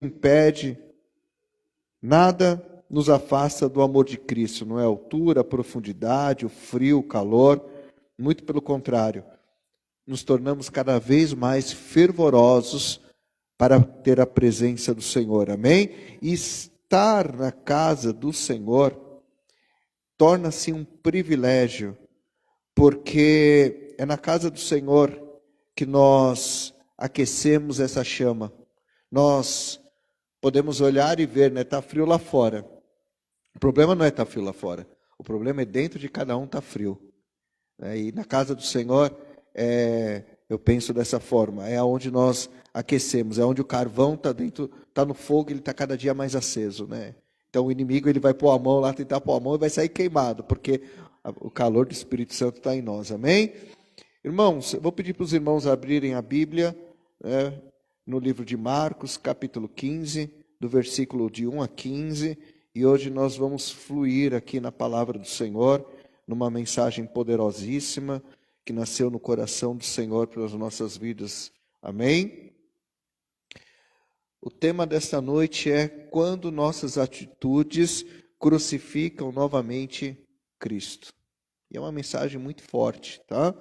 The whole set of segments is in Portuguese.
impede, nada nos afasta do amor de Cristo, não é a altura, a profundidade, o frio, o calor, muito pelo contrário, nos tornamos cada vez mais fervorosos para ter a presença do Senhor, amém? E estar na casa do Senhor torna-se um privilégio, porque é na casa do Senhor que nós aquecemos essa chama. Nós podemos olhar e ver, né? Está frio lá fora. O problema não é estar frio lá fora. O problema é dentro de cada um está frio. E na casa do Senhor, eu penso dessa forma, é onde nós aquecemos, é onde o carvão está dentro, está no fogo, ele está cada dia mais aceso, né? Então o inimigo ele vai pôr a mão lá, tentar pôr a mão e vai sair queimado, porque o calor do Espírito Santo está em nós, amém? Irmãos, eu vou pedir para os irmãos abrirem a Bíblia, no livro de Marcos, capítulo 15, do versículo de 1 a 15, e hoje nós vamos fluir aqui na palavra do Senhor, numa mensagem poderosíssima, que nasceu no coração do Senhor para as nossas vidas, amém? O tema desta noite é quando nossas atitudes crucificam novamente Cristo. E é uma mensagem muito forte, tá?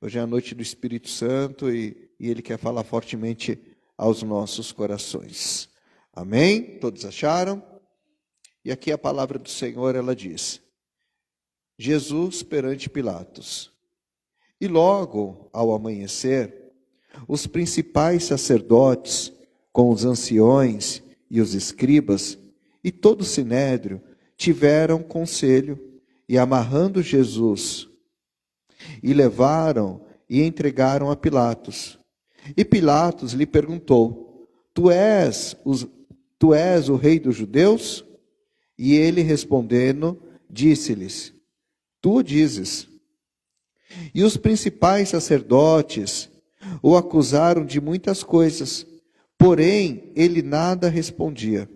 Hoje é a noite do Espírito Santo e Ele quer falar fortemente aos nossos corações. Amém? Todos acharam? E aqui a palavra do Senhor, ela diz: Jesus perante Pilatos. E logo, ao amanhecer, os principais sacerdotes, com os anciões e os escribas, e todo o sinédrio, tiveram conselho, e amarrando Jesus, e levaram e entregaram a Pilatos. E Pilatos lhe perguntou: Tu és o rei dos judeus? E ele respondendo, disse-lhes: Tu o dizes. E os principais sacerdotes o acusaram de muitas coisas, porém ele nada respondia.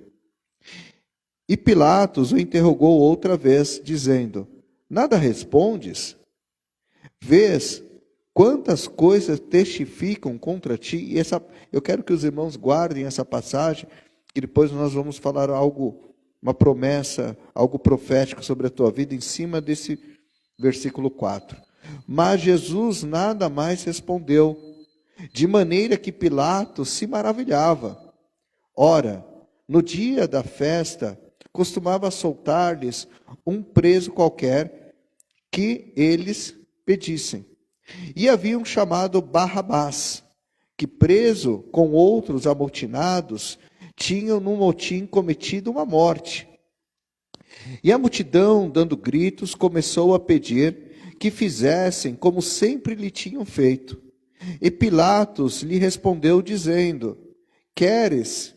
E Pilatos o interrogou outra vez, dizendo: Nada respondes? Vês quantas coisas testificam contra ti? E eu quero que os irmãos guardem essa passagem, que depois nós vamos falar algo, uma promessa, algo profético sobre a tua vida, em cima desse versículo 4. Mas Jesus nada mais respondeu, de maneira que Pilatos se maravilhava. Ora, no dia da festa, costumava soltar-lhes um preso qualquer que eles pedissem. E havia um chamado Barrabás, que preso com outros amotinados, tinham num motim cometido uma morte. E a multidão, dando gritos, começou a pedir que fizessem como sempre lhe tinham feito. E Pilatos lhe respondeu dizendo: Quereis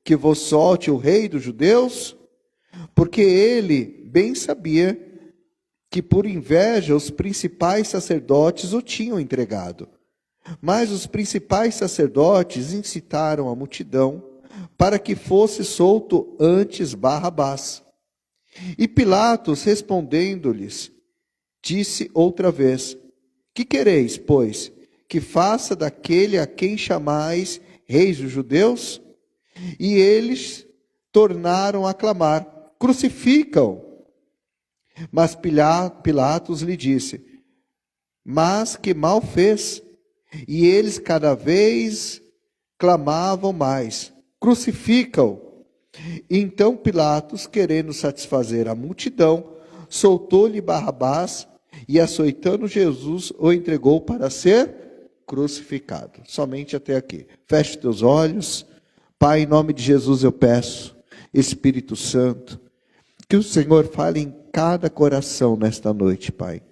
que vos solte o rei dos judeus? Porque ele bem sabia que por inveja os principais sacerdotes o tinham entregado. Mas os principais sacerdotes incitaram a multidão para que fosse solto antes Barrabás. E Pilatos, respondendo-lhes, disse outra vez: Que quereis, pois, que faça daquele a quem chamais rei dos judeus? E eles tornaram a clamar: Crucificam! Mas Pilatos lhe disse: Mas que mal fez? E eles cada vez clamavam mais: Crucificam! Então Pilatos, querendo satisfazer a multidão, soltou-lhe Barrabás e, açoitando Jesus, o entregou para ser crucificado. Somente até aqui. Feche teus olhos. Pai, em nome de Jesus eu peço, Espírito Santo, que o Senhor fale em cada coração nesta noite, Pai.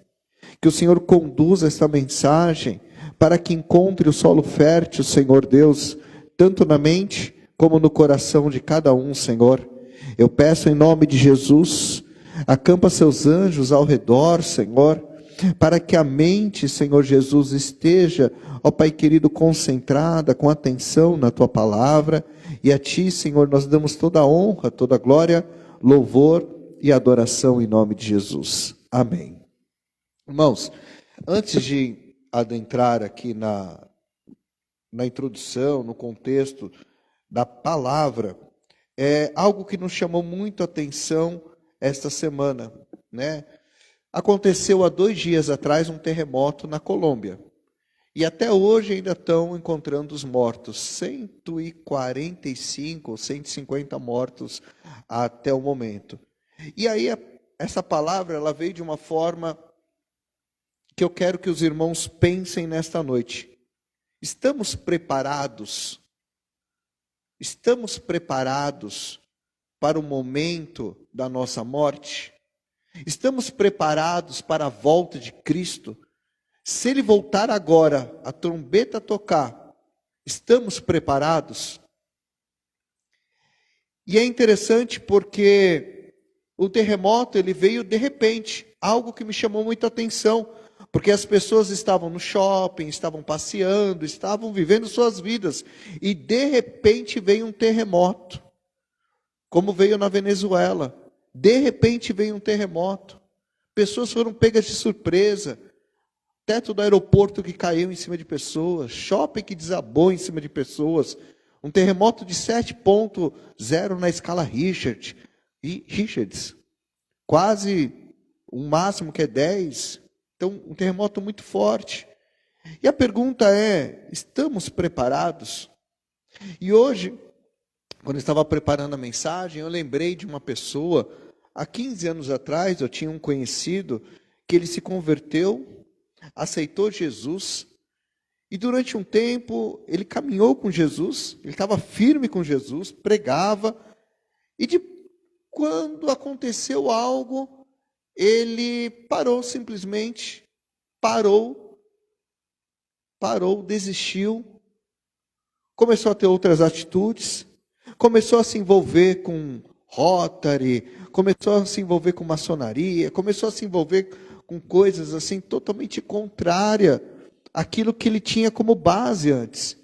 Que o Senhor conduza esta mensagem para que encontre o solo fértil, Senhor Deus, tanto na mente como no coração de cada um, Senhor. Eu peço em nome de Jesus, acampa seus anjos ao redor, Senhor, para que a mente, Senhor Jesus, esteja, ó Pai querido, concentrada, com atenção na Tua palavra, e a Ti, Senhor, nós damos toda a honra, toda a glória, louvor e adoração em nome de Jesus. Amém. Irmãos, antes de adentrar aqui na introdução, no contexto da palavra, é algo que nos chamou muito a atenção esta semana, né? Aconteceu há 2 dias atrás um terremoto na Colômbia. E até hoje ainda estão encontrando os mortos. 145 ou 150 mortos até o momento. E aí essa palavra ela veio de uma forma que eu quero que os irmãos pensem nesta noite. Estamos preparados? Estamos preparados para o momento da nossa morte? Estamos preparados para a volta de Cristo? Se Ele voltar agora, a trombeta tocar, estamos preparados? E é interessante porque o terremoto ele veio de repente, algo que me chamou muita atenção, porque as pessoas estavam no shopping, estavam passeando, estavam vivendo suas vidas, e de repente veio um terremoto, como veio na Venezuela. De repente veio um terremoto, pessoas foram pegas de surpresa, teto do aeroporto que caiu em cima de pessoas, shopping que desabou em cima de pessoas, um terremoto de 7.0 na escala Richards, quase o máximo que é 10, então um terremoto muito forte. E a pergunta é, estamos preparados? E hoje, quando eu estava preparando a mensagem, eu lembrei de uma pessoa, há 15 anos atrás, eu tinha um conhecido, que ele se converteu, aceitou Jesus, e durante um tempo ele caminhou com Jesus, ele estava firme com Jesus, pregava, e quando aconteceu algo, ele parou simplesmente, parou, desistiu, começou a ter outras atitudes, começou a se envolver com Rotary, começou a se envolver com maçonaria, começou a se envolver com coisas assim totalmente contrárias àquilo que ele tinha como base antes.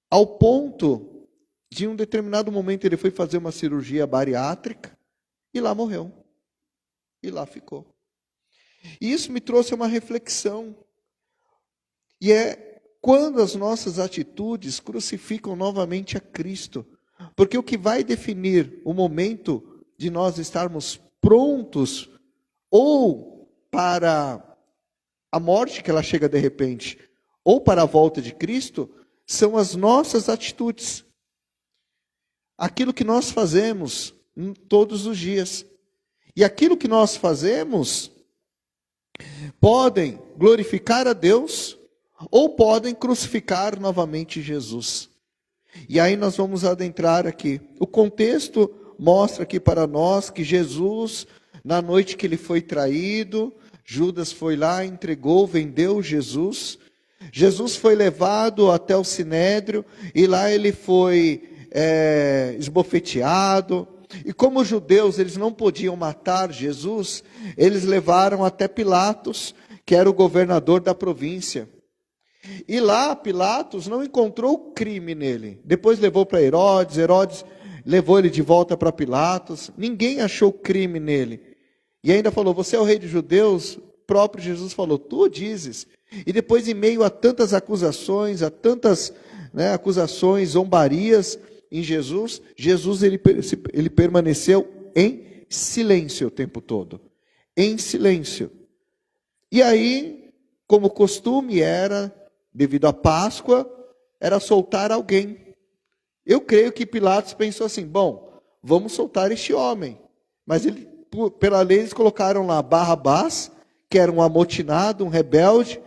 Ao ponto de um determinado momento ele foi fazer uma cirurgia bariátrica e lá morreu. E lá ficou. E isso me trouxe uma reflexão. E é quando as nossas atitudes crucificam novamente a Cristo. Porque o que vai definir o momento de nós estarmos prontos ou para a morte, que ela chega de repente, ou para a volta de Cristo, são as nossas atitudes. Aquilo que nós fazemos todos os dias. E aquilo que nós fazemos podem glorificar a Deus ou podem crucificar novamente Jesus. E aí nós vamos adentrar aqui. O contexto mostra aqui para nós que Jesus, na noite que ele foi traído, Judas foi lá, entregou, vendeu Jesus. Jesus foi levado até o Sinédrio e lá ele foi esbofeteado. E como os judeus eles não podiam matar Jesus, eles levaram até Pilatos, que era o governador da província. E lá Pilatos não encontrou crime nele. Depois levou para Herodes, Herodes levou ele de volta para Pilatos. Ninguém achou crime nele. E ainda falou, você é o rei dos judeus? O próprio Jesus falou, tu o dizes. E depois, em meio a tantas acusações, acusações, zombarias em Jesus, ele permaneceu em silêncio o tempo todo. Em silêncio. E aí, como costume era, devido à Páscoa, era soltar alguém. Eu creio que Pilatos pensou assim, bom, vamos soltar este homem. Mas pela lei eles colocaram lá Barrabás, que era um amotinado, um rebelde,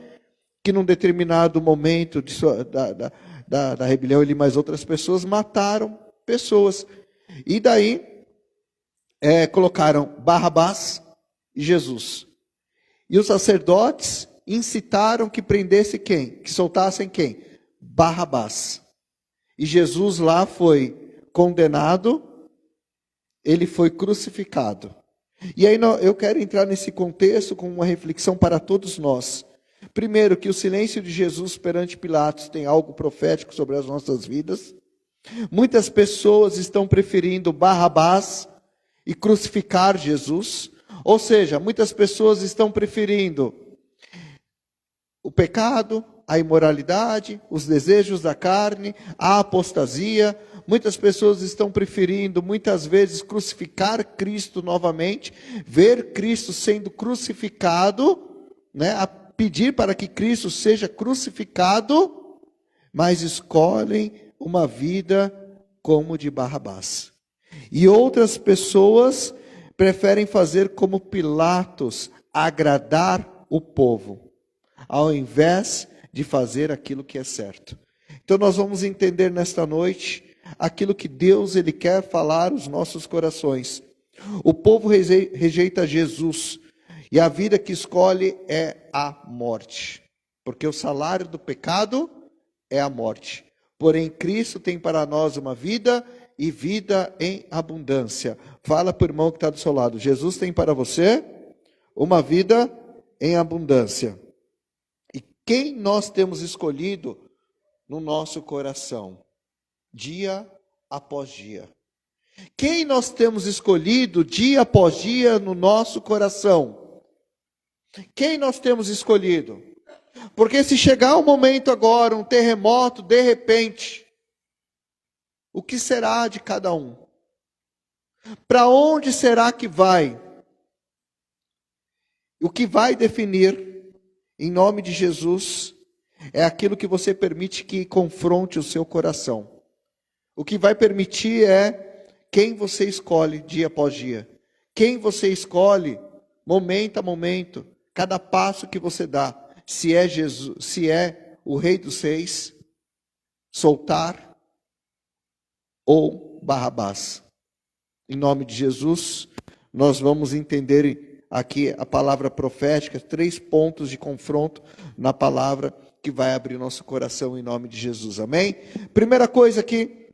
que num determinado momento da rebelião, ele e mais outras pessoas mataram pessoas. E daí colocaram Barrabás e Jesus. E os sacerdotes incitaram que prendesse quem? Que soltassem quem? Barrabás. E Jesus lá foi condenado, ele foi crucificado. E aí eu quero entrar nesse contexto com uma reflexão para todos nós. Primeiro, que o silêncio de Jesus perante Pilatos tem algo profético sobre as nossas vidas. Muitas pessoas estão preferindo Barrabás e crucificar Jesus. Ou seja, muitas pessoas estão preferindo o pecado, a imoralidade, os desejos da carne, a apostasia. Muitas pessoas estão preferindo, muitas vezes, crucificar Cristo novamente, ver Cristo sendo crucificado, né, a pedir para que Cristo seja crucificado, mas escolhem uma vida como de Barrabás. E outras pessoas preferem fazer como Pilatos, agradar o povo, ao invés de fazer aquilo que é certo. Então nós vamos entender nesta noite aquilo que Deus ele quer falar aos nossos corações. O povo rejeita Jesus, e a vida que escolhe é a morte, porque o salário do pecado é a morte. Porém, Cristo tem para nós uma vida e vida em abundância. Fala para o irmão que está do seu lado: Jesus tem para você uma vida em abundância. E quem nós temos escolhido no nosso coração, dia após dia? Quem nós temos escolhido dia após dia no nosso coração? Quem nós temos escolhido? Porque se chegar um momento agora, um terremoto, de repente, o que será de cada um? Para onde será que vai? O que vai definir, em nome de Jesus, é aquilo que você permite que confronte o seu coração. O que vai permitir é quem você escolhe dia após dia. Quem você escolhe momento a momento, cada passo que você dá. Se é Jesus, se é o Rei dos Reis, soltar ou Barrabás. Em nome de Jesus, nós vamos entender aqui a palavra profética, 3 pontos de confronto na palavra que vai abrir nosso coração em nome de Jesus. Amém? Primeira coisa aqui,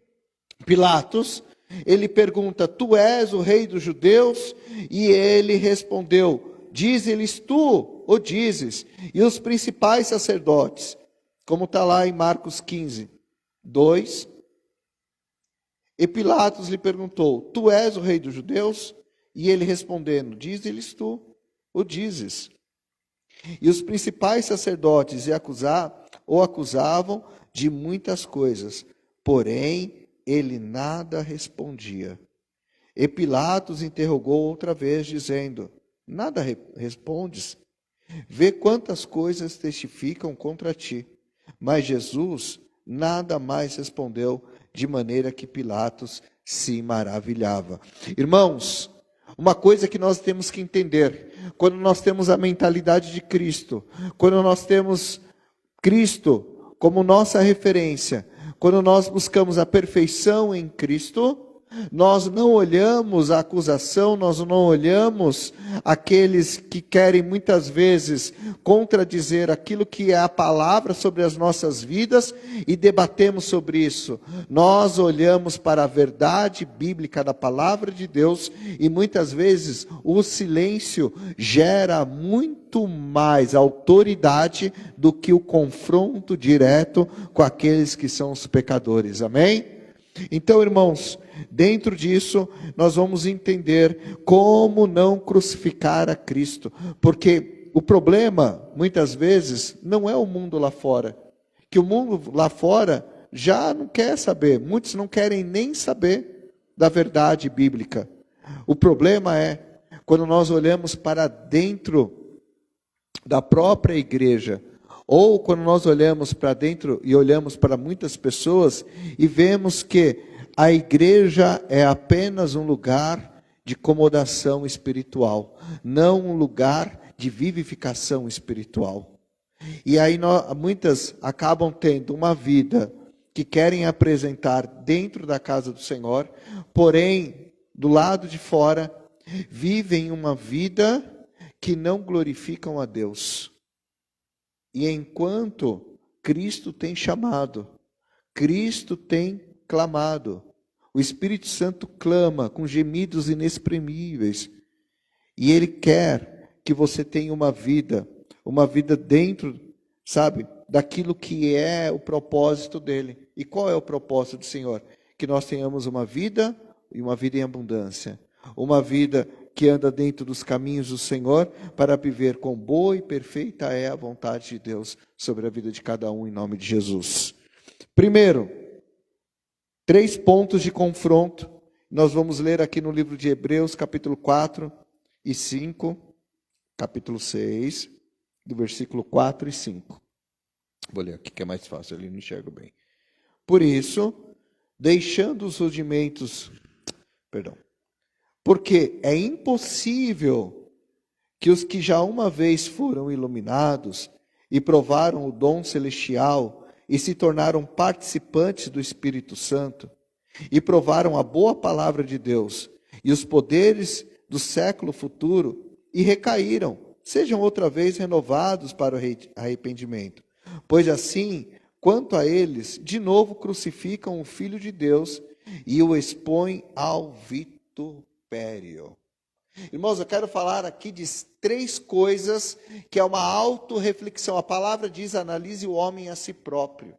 Pilatos, ele pergunta: tu és o rei dos judeus? E ele respondeu: dize-lhes tu, ou dizes? E os principais sacerdotes, como está lá em Marcos 15, 2. E Pilatos lhe perguntou: tu és o rei dos judeus? E ele respondendo: dize-lhes tu, ou dizes? E os principais sacerdotes o acusavam de muitas coisas, porém ele nada respondia. E Pilatos interrogou outra vez, dizendo: nada respondes? Vê quantas coisas testificam contra ti. Mas Jesus nada mais respondeu, de maneira que Pilatos se maravilhava. Irmãos, uma coisa que nós temos que entender, quando nós temos a mentalidade de Cristo, quando nós temos Cristo como nossa referência, quando nós buscamos a perfeição em Cristo, nós não olhamos a acusação, nós não olhamos aqueles que querem muitas vezes contradizer aquilo que é a palavra sobre as nossas vidas e debatemos sobre isso. Nós olhamos para a verdade bíblica da palavra de Deus e muitas vezes o silêncio gera muito mais autoridade do que o confronto direto com aqueles que são os pecadores. Amém? Então, irmãos, dentro disso, nós vamos entender como não crucificar a Cristo. Porque o problema, muitas vezes, não é o mundo lá fora. Que o mundo lá fora já não quer saber. Muitos não querem nem saber da verdade bíblica. O problema é quando nós olhamos para dentro da própria igreja, ou quando nós olhamos para dentro e olhamos para muitas pessoas e vemos que a igreja é apenas um lugar de acomodação espiritual, não um lugar de vivificação espiritual. E aí muitas acabam tendo uma vida que querem apresentar dentro da casa do Senhor, porém, do lado de fora, vivem uma vida que não glorificam a Deus. E enquanto Cristo tem chamado, Cristo tem clamado, o Espírito Santo clama com gemidos inexprimíveis, e Ele quer que você tenha uma vida dentro, sabe, daquilo que é o propósito dEle. E qual é o propósito do Senhor? Que nós tenhamos uma vida, e uma vida em abundância, uma vida que anda dentro dos caminhos do Senhor, para viver com boa e perfeita é a vontade de Deus sobre a vida de cada um, em nome de Jesus. Primeiro, 3 pontos de confronto. Nós vamos ler aqui no livro de Hebreus, capítulo 4 e 5, capítulo 6, do versículo 4 e 5. Vou ler aqui que é mais fácil, ali não enxergo bem. Por isso, deixando os rudimentos, porque é impossível que os que já uma vez foram iluminados e provaram o dom celestial e se tornaram participantes do Espírito Santo e provaram a boa palavra de Deus e os poderes do século futuro e recaíram, sejam outra vez renovados para o arrependimento. Pois assim, quanto a eles, de novo crucificam o Filho de Deus e o expõem ao vitupério. Irmãos, eu quero falar aqui de 3 coisas que é uma autorreflexão. A palavra diz, analise o homem a si próprio.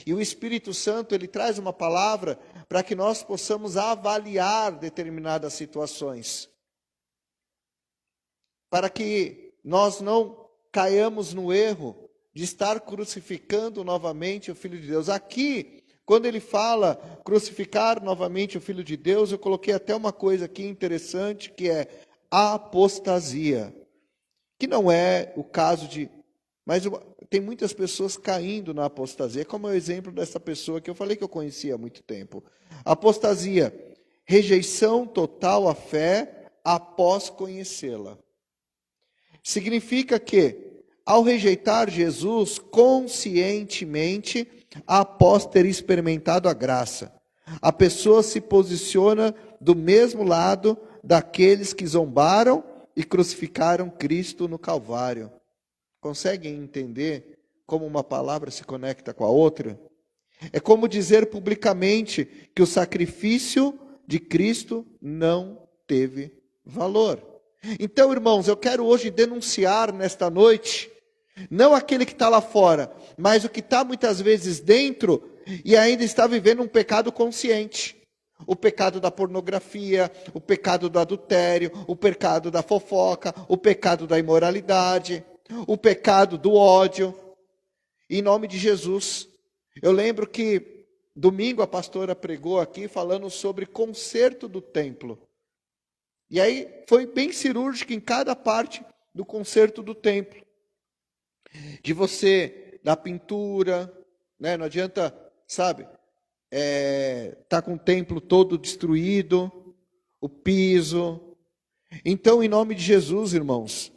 E o Espírito Santo, ele traz uma palavra para que nós possamos avaliar determinadas situações. Para que nós não caiamos no erro de estar crucificando novamente o Filho de Deus. Aqui, quando ele fala crucificar novamente o Filho de Deus, eu coloquei até uma coisa aqui interessante, que é apostasia. Que não é o caso de... Mas tem muitas pessoas caindo na apostasia, como é o exemplo dessa pessoa que eu falei que eu conhecia há muito tempo. Apostasia, rejeição total à fé após conhecê-la. Significa que, ao rejeitar Jesus conscientemente, após ter experimentado a graça, a pessoa se posiciona do mesmo lado daqueles que zombaram e crucificaram Cristo no Calvário. Conseguem entender como uma palavra se conecta com a outra? É como dizer publicamente que o sacrifício de Cristo não teve valor. Então, irmãos, eu quero hoje denunciar nesta noite, não aquele que está lá fora, mas o que está muitas vezes dentro e ainda está vivendo um pecado consciente. O pecado da pornografia, o pecado do adultério, o pecado da fofoca, o pecado da imoralidade, o pecado do ódio. Em nome de Jesus. Eu lembro que domingo a pastora pregou aqui falando sobre conserto do templo. E aí foi bem cirúrgico em cada parte do conserto do templo. De você, da pintura, né? Não adianta, sabe, tá com o templo todo destruído, o piso. Então, em nome de Jesus, irmãos,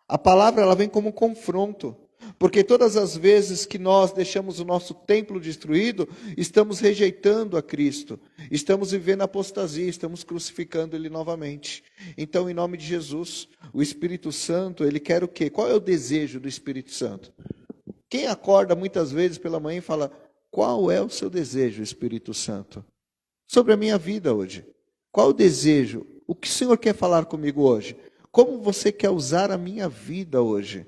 a palavra ela vem como um confronto. Porque todas as vezes que nós deixamos o nosso templo destruído, estamos rejeitando a Cristo. Estamos vivendo apostasia, estamos crucificando Ele novamente. Então, em nome de Jesus, o Espírito Santo, Ele quer o quê? Qual é o desejo do Espírito Santo? Quem acorda muitas vezes pela manhã e fala, qual é o seu desejo, Espírito Santo? Sobre a minha vida hoje. Qual o desejo? O que o Senhor quer falar comigo hoje? Como você quer usar a minha vida hoje?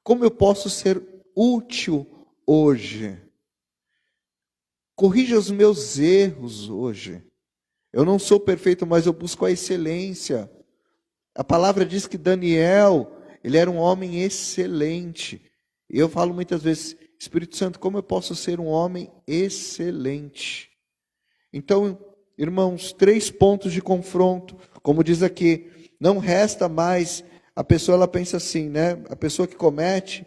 Como eu posso ser útil hoje? Corrija os meus erros hoje. Eu não sou perfeito, mas eu busco a excelência. A palavra diz que Daniel, ele era um homem excelente. E eu falo muitas vezes, Espírito Santo, como eu posso ser um homem excelente? Então, irmãos, 3 pontos de confronto. Como diz aqui, não resta mais... A pessoa ela pensa assim, né? A pessoa que comete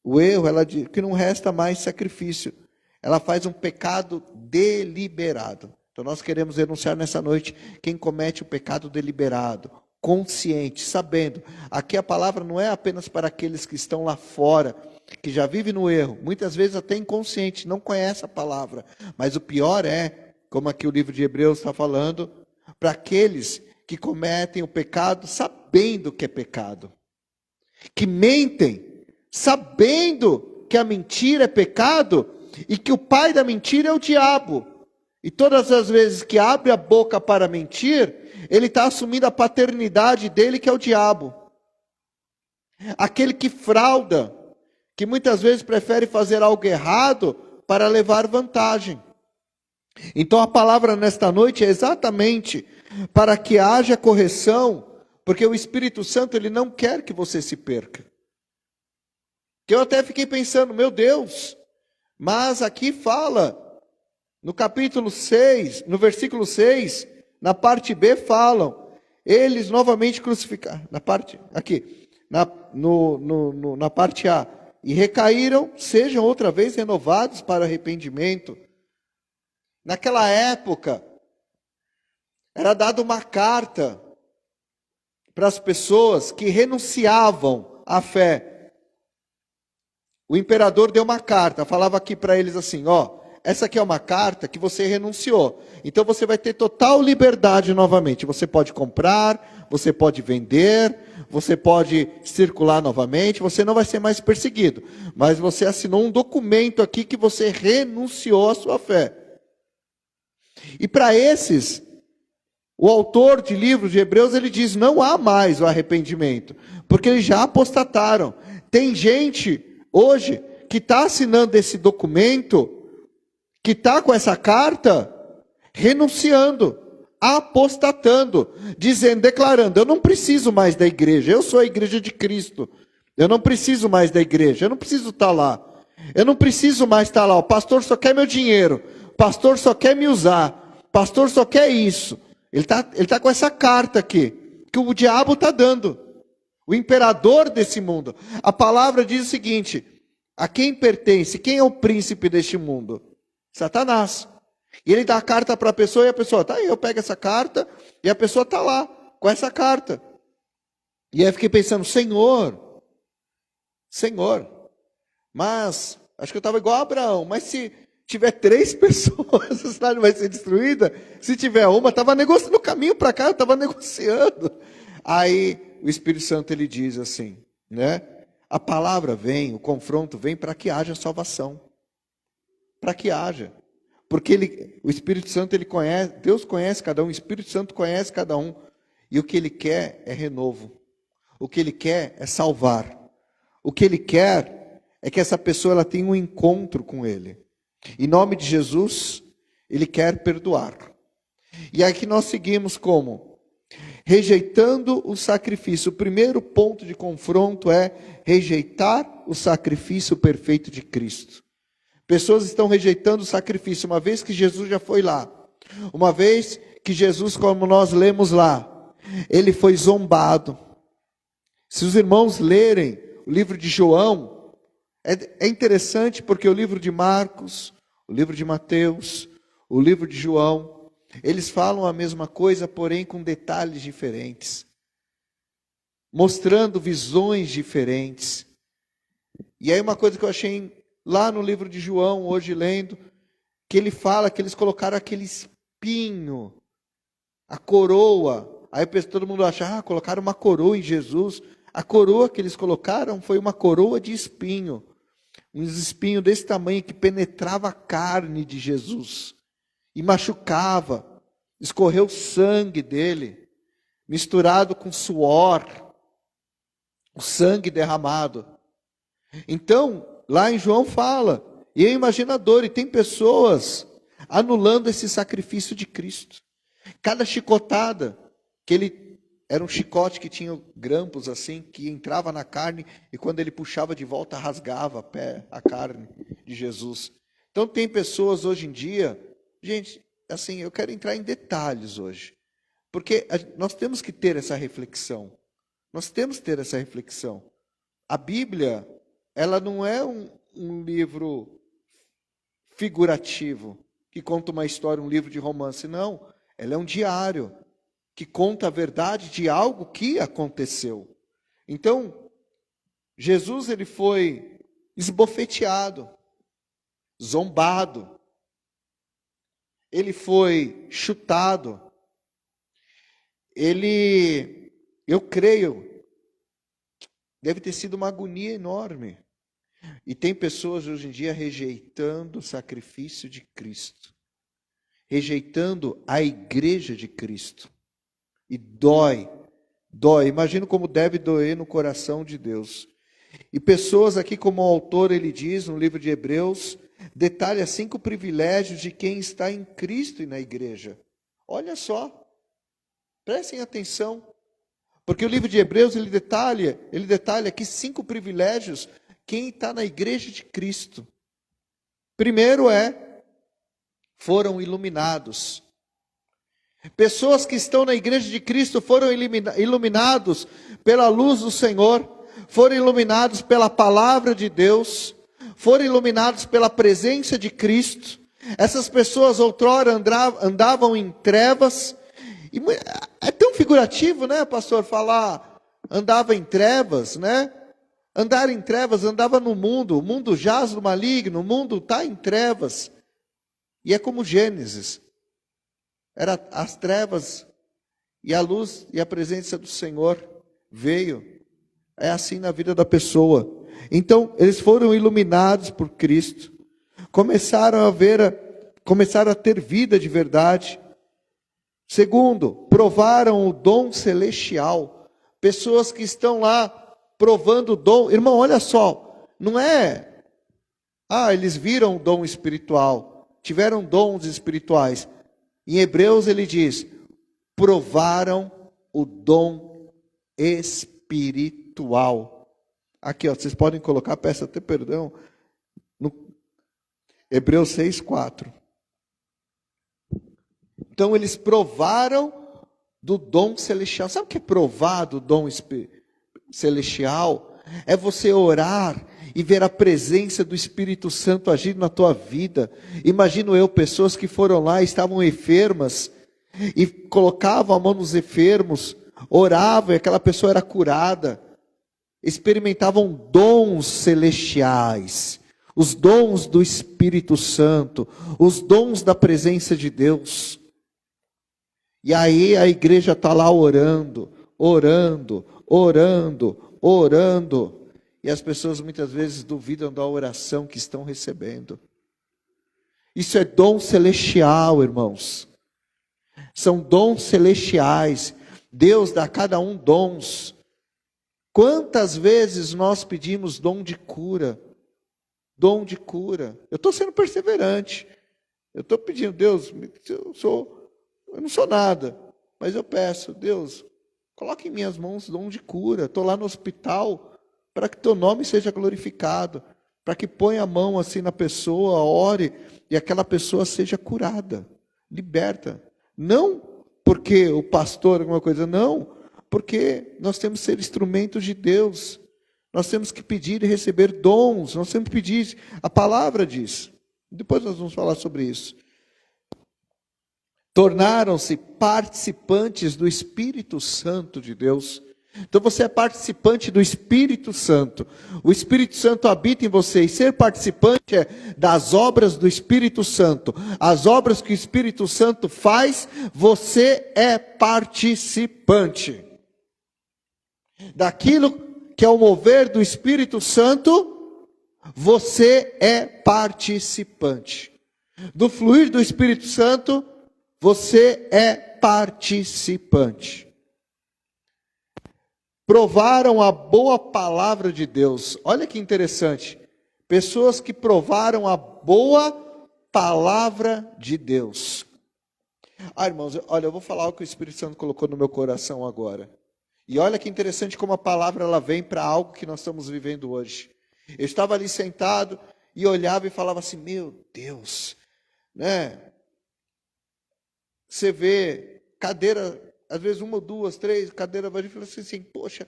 o erro, ela diz que não resta mais sacrifício. Ela faz um pecado deliberado. Então nós queremos denunciar nessa noite quem comete o pecado deliberado, consciente, sabendo. Aqui a palavra não é apenas para aqueles que estão lá fora, que já vivem no erro, muitas vezes até inconsciente, não conhece a palavra. Mas o pior é, como aqui o livro de Hebreus está falando, para aqueles que cometem o pecado sabendo que é pecado. Que mentem, sabendo que a mentira é pecado e que o pai da mentira é o diabo. E todas as vezes que abre a boca para mentir, ele está assumindo a paternidade dele, que é o diabo. Aquele que frauda, que muitas vezes prefere fazer algo errado para levar vantagem. Então a palavra nesta noite é exatamente para que haja correção Porque o Espírito Santo, ele não quer que você se perca. Que eu até fiquei pensando, meu Deus, mas aqui fala, no capítulo 6, no versículo 6, na parte B falam, eles novamente crucificaram, na parte, aqui, na parte A, e recaíram, sejam outra vez renovados para arrependimento. Naquela época, era dada uma carta para as pessoas que renunciavam à fé. O imperador deu uma carta, falava aqui para eles assim, ó, essa aqui é uma carta que você renunciou. Então você vai ter total liberdade novamente. Você pode comprar, você pode vender, você pode circular novamente, você não vai ser mais perseguido. Mas você assinou um documento aqui que você renunciou à sua fé. E para esses, o autor de livros de Hebreus, ele diz, não há mais o arrependimento, porque eles já apostataram. Tem gente hoje que está assinando esse documento, que está com essa carta, renunciando, apostatando, dizendo, declarando, eu não preciso mais da igreja, eu sou a igreja de Cristo, eu não preciso mais da igreja, eu não preciso estar lá, eu não preciso mais estar lá, o pastor só quer meu dinheiro, o pastor só quer me usar, o pastor só quer isso. Ele tá com essa carta aqui, que o diabo está dando. O imperador desse mundo. A palavra diz o seguinte, a quem pertence, quem é o príncipe deste mundo? Satanás. E ele dá a carta para a pessoa e a pessoa, tá aí, eu pego essa carta, e a pessoa está lá, com essa carta. E aí eu fiquei pensando, Senhor, mas, acho que eu estava igual a Abraão, mas se tiver 3 pessoas, a cidade vai ser destruída. Se tiver uma, estava negociando, no caminho para cá, eu estava negociando. Aí o Espírito Santo, ele diz assim, né? A palavra vem, o confronto vem para que haja salvação. Para que haja. Porque o Espírito Santo, ele conhece, Deus conhece cada um, o Espírito Santo conhece cada um. E o que ele quer é renovo. O que ele quer é salvar. O que ele quer é que essa pessoa ela tenha um encontro com ele. Em nome de Jesus, ele quer perdoar. E aqui nós seguimos como? Rejeitando o sacrifício. O primeiro ponto de confronto é rejeitar o sacrifício perfeito de Cristo. Pessoas estão rejeitando o sacrifício, uma vez que Jesus já foi lá. Uma vez que Jesus, como nós lemos lá, ele foi zombado. Se os irmãos lerem o livro de João, é interessante porque o livro de Marcos, o livro de Mateus, o livro de João, eles falam a mesma coisa, porém com detalhes diferentes, mostrando visões diferentes. E aí uma coisa que eu achei lá no livro de João, hoje lendo, que ele fala que eles colocaram aquele espinho, a coroa. Aí todo mundo acha, colocaram uma coroa em Jesus. A coroa que eles colocaram foi uma coroa de espinho. Um espinho desse tamanho que penetrava a carne de Jesus e machucava, escorreu sangue dele, misturado com suor, o sangue derramado. Então, lá em João fala, e é imaginador, e tem pessoas anulando esse sacrifício de Cristo. Cada chicotada, que ele era um chicote que tinha grampos assim, que entrava na carne, e quando ele puxava de volta, rasgava a carne de Jesus. Então tem pessoas hoje em dia, gente, assim, eu quero entrar em detalhes hoje, porque nós temos que ter essa reflexão. Nós temos que ter essa reflexão. A Bíblia, ela não é um livro figurativo, que conta uma história, um livro de romance, não. Ela é um diário, que conta a verdade de algo que aconteceu. Então, Jesus, ele foi esbofeteado, zombado, ele foi chutado, eu creio, deve ter sido uma agonia enorme. E tem pessoas hoje em dia rejeitando o sacrifício de Cristo, rejeitando a igreja de Cristo. E dói. Imagino como deve doer no coração de Deus. E pessoas aqui, como o autor, ele diz no livro de Hebreus, detalha 5 privilégios de quem está em Cristo e na igreja. Olha só, prestem atenção. Porque o livro de Hebreus, ele detalha aqui 5 privilégios quem está na igreja de Cristo. Primeiro foram iluminados. Pessoas que estão na igreja de Cristo foram iluminados pela luz do Senhor, foram iluminados pela palavra de Deus, foram iluminados pela presença de Cristo. Essas pessoas outrora andavam em trevas. E é tão figurativo, né, pastor, falar andava em trevas, né? Andar em trevas, andava no mundo, o mundo jaz no maligno, o mundo está em trevas. E é como Gênesis, era as trevas e a luz e a presença do Senhor veio. É assim na vida da pessoa. Então, eles foram iluminados por Cristo, começaram a ter vida de verdade. Segundo, provaram o dom celestial. Pessoas que estão lá provando o dom. Irmão, olha só, não é, eles viram o dom espiritual, tiveram dons espirituais. Em Hebreus ele diz, provaram o dom espiritual. Aqui, ó, vocês podem colocar, peço até perdão, no Hebreus 6:4. Então eles provaram do dom celestial. Sabe o que é provar do dom celestial? É você orar e ver a presença do Espírito Santo agindo na tua vida. Imagino eu, pessoas que foram lá e estavam enfermas, e colocavam a mão nos enfermos, oravam e aquela pessoa era curada. Experimentavam dons celestiais, os dons do Espírito Santo, os dons da presença de Deus. E aí a igreja está lá orando. E as pessoas muitas vezes duvidam da oração que estão recebendo. Isso é dom celestial, irmãos. São dons celestiais. Deus dá a cada um dons. Quantas vezes nós pedimos dom de cura? Dom de cura. Eu estou sendo perseverante. Eu estou pedindo, Deus, eu não sou nada, mas eu peço, Deus, coloque em minhas mãos dom de cura. Estou lá no hospital para que teu nome seja glorificado, para que ponha a mão assim na pessoa, ore, e aquela pessoa seja curada, liberta. Não porque o pastor alguma coisa, não, porque nós temos que ser instrumentos de Deus. Nós temos que pedir e receber dons, nós temos que pedir, a palavra diz. Depois nós vamos falar sobre isso. Tornaram-se participantes do Espírito Santo de Deus. Então você é participante do Espírito Santo. O Espírito Santo habita em você. E ser participante é das obras do Espírito Santo. As obras que o Espírito Santo faz, você é participante. Daquilo que é o mover do Espírito Santo, você é participante. Do fluir do Espírito Santo, você é participante. Provaram a boa palavra de Deus. Olha que interessante. Pessoas que provaram a boa palavra de Deus. Irmãos, olha, eu vou falar o que o Espírito Santo colocou no meu coração agora. E olha que interessante como a palavra ela vem para algo que nós estamos vivendo hoje. Eu estava ali sentado e olhava e falava assim, meu Deus, né? Você vê cadeira, às vezes 1, 2, 3 cadeiras vazias, e fala assim, poxa,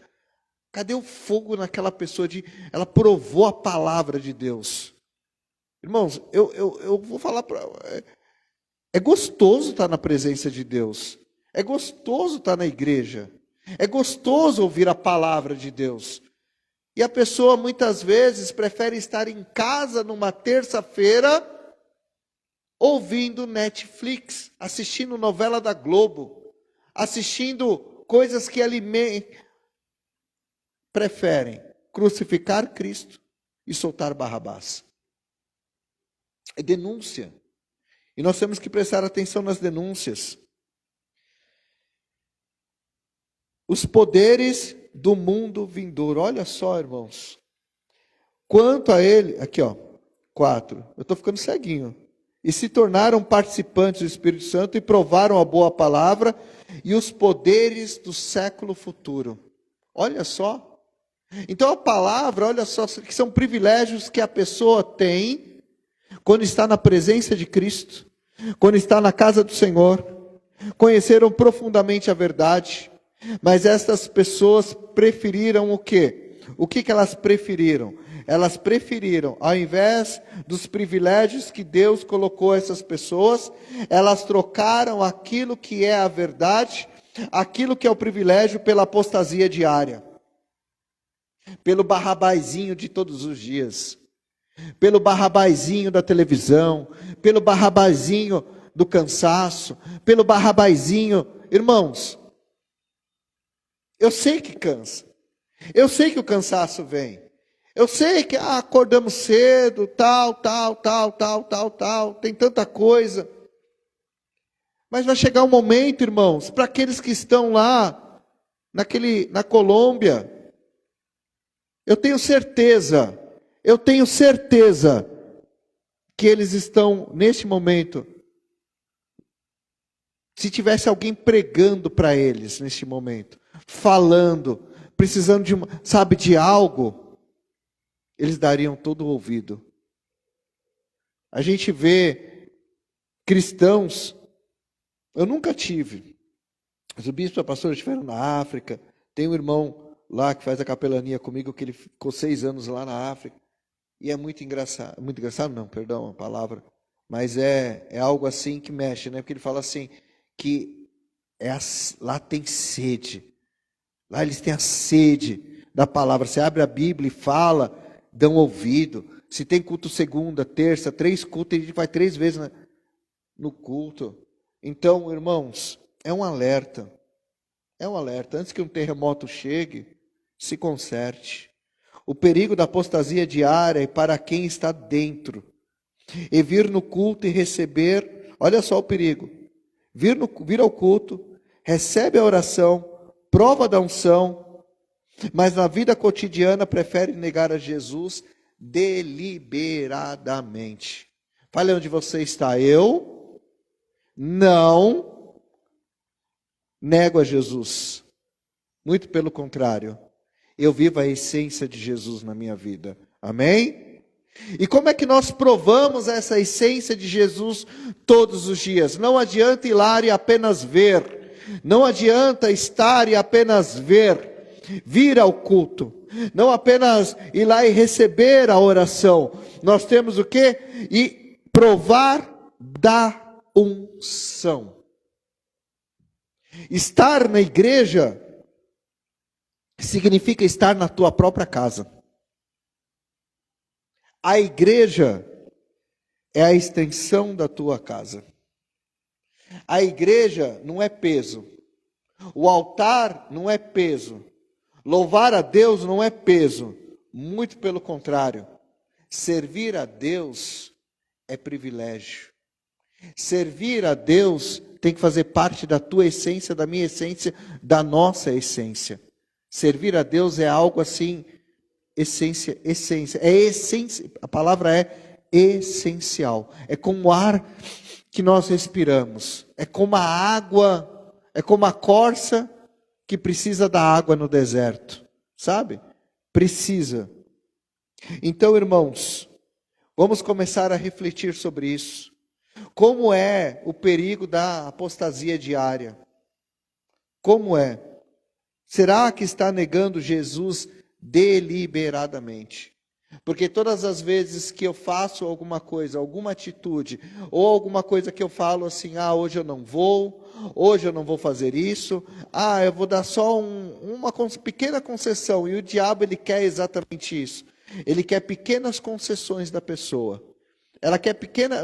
cadê o fogo naquela pessoa? Ela provou a palavra de Deus. Irmãos, eu vou falar é gostoso estar na presença de Deus. É gostoso estar na igreja. É gostoso ouvir a palavra de Deus. E a pessoa muitas vezes prefere estar em casa numa terça-feira, ouvindo Netflix, assistindo novela da Globo, assistindo coisas que alimentam. Preferem crucificar Cristo e soltar Barrabás. É denúncia. E nós temos que prestar atenção nas denúncias. Os poderes do mundo vindouro. Olha só, irmãos. Quanto a ele, aqui ó, 4. Eu estou ficando ceguinho. e se tornaram participantes do Espírito Santo e provaram a boa palavra e os poderes do século futuro. Olha só. Então a palavra, olha só, que são privilégios que a pessoa tem quando está na presença de Cristo, quando está na casa do Senhor. Conheceram profundamente a verdade, mas estas pessoas preferiram o quê? O que elas preferiram? Elas preferiram, ao invés dos privilégios que Deus colocou a essas pessoas, elas trocaram aquilo que é a verdade, aquilo que é o privilégio, pela apostasia diária, pelo barrabaizinho de todos os dias, pelo barrabaizinho da televisão, pelo barrabaizinho do cansaço, pelo barrabaizinho. Irmãos, eu sei que cansa, eu sei que o cansaço vem, eu sei que acordamos cedo, tal, tem tanta coisa. Mas vai chegar um momento, irmãos, para aqueles que estão lá, na Colômbia, eu tenho certeza que eles estão, neste momento, se tivesse alguém pregando para eles, neste momento, falando, precisando de algo, eles dariam todo o ouvido. A gente vê cristãos, eu nunca tive, os bispos e a pastora estiveram na África, tem um irmão lá que faz a capelania comigo, que ele ficou 6 anos lá na África, e é muito engraçado não, perdão a palavra, mas é algo assim que mexe, né? Porque ele fala assim, que lá tem sede, lá eles têm a sede da palavra. Você abre a Bíblia e fala, dão ouvido. Se tem culto segunda, terça, 3 cultos, a gente vai 3 vezes no culto. Então, irmãos, é um alerta, antes que um terremoto chegue, se conserte. O perigo da apostasia diária é para quem está dentro, e vir no culto e receber, olha só o perigo, vir ao culto, recebe a oração, prova da unção, mas na vida cotidiana prefere negar a Jesus deliberadamente. Fale onde você está. Eu não nego a Jesus. Muito pelo contrário. Eu vivo a essência de Jesus na minha vida. Amém? E como é que nós provamos essa essência de Jesus todos os dias? Não adianta ir lá e apenas ver. Não adianta estar e apenas ver. Vir ao culto. Não apenas ir lá e receber a oração. Nós temos o quê? E provar da unção. Estar na igreja significa estar na tua própria casa. A igreja é a extensão da tua casa. A igreja não é peso. O altar não é peso. Louvar a Deus não é peso. Muito pelo contrário. Servir a Deus é privilégio. Servir a Deus tem que fazer parte da tua essência, da minha essência, da nossa essência. Servir a Deus é algo assim, essência, é essência, a palavra é essencial. É como o ar que nós respiramos, é como a água, é como a corça que precisa da água no deserto, sabe? Precisa. Então, irmãos, vamos começar a refletir sobre isso. Como é o perigo da apostasia diária? Como é? Será que está negando Jesus deliberadamente? Porque todas as vezes que eu faço alguma coisa, alguma atitude, ou alguma coisa que eu falo assim, hoje eu não vou fazer isso, eu vou dar só uma pequena concessão, e o diabo ele quer exatamente isso. Ele quer pequenas concessões da pessoa.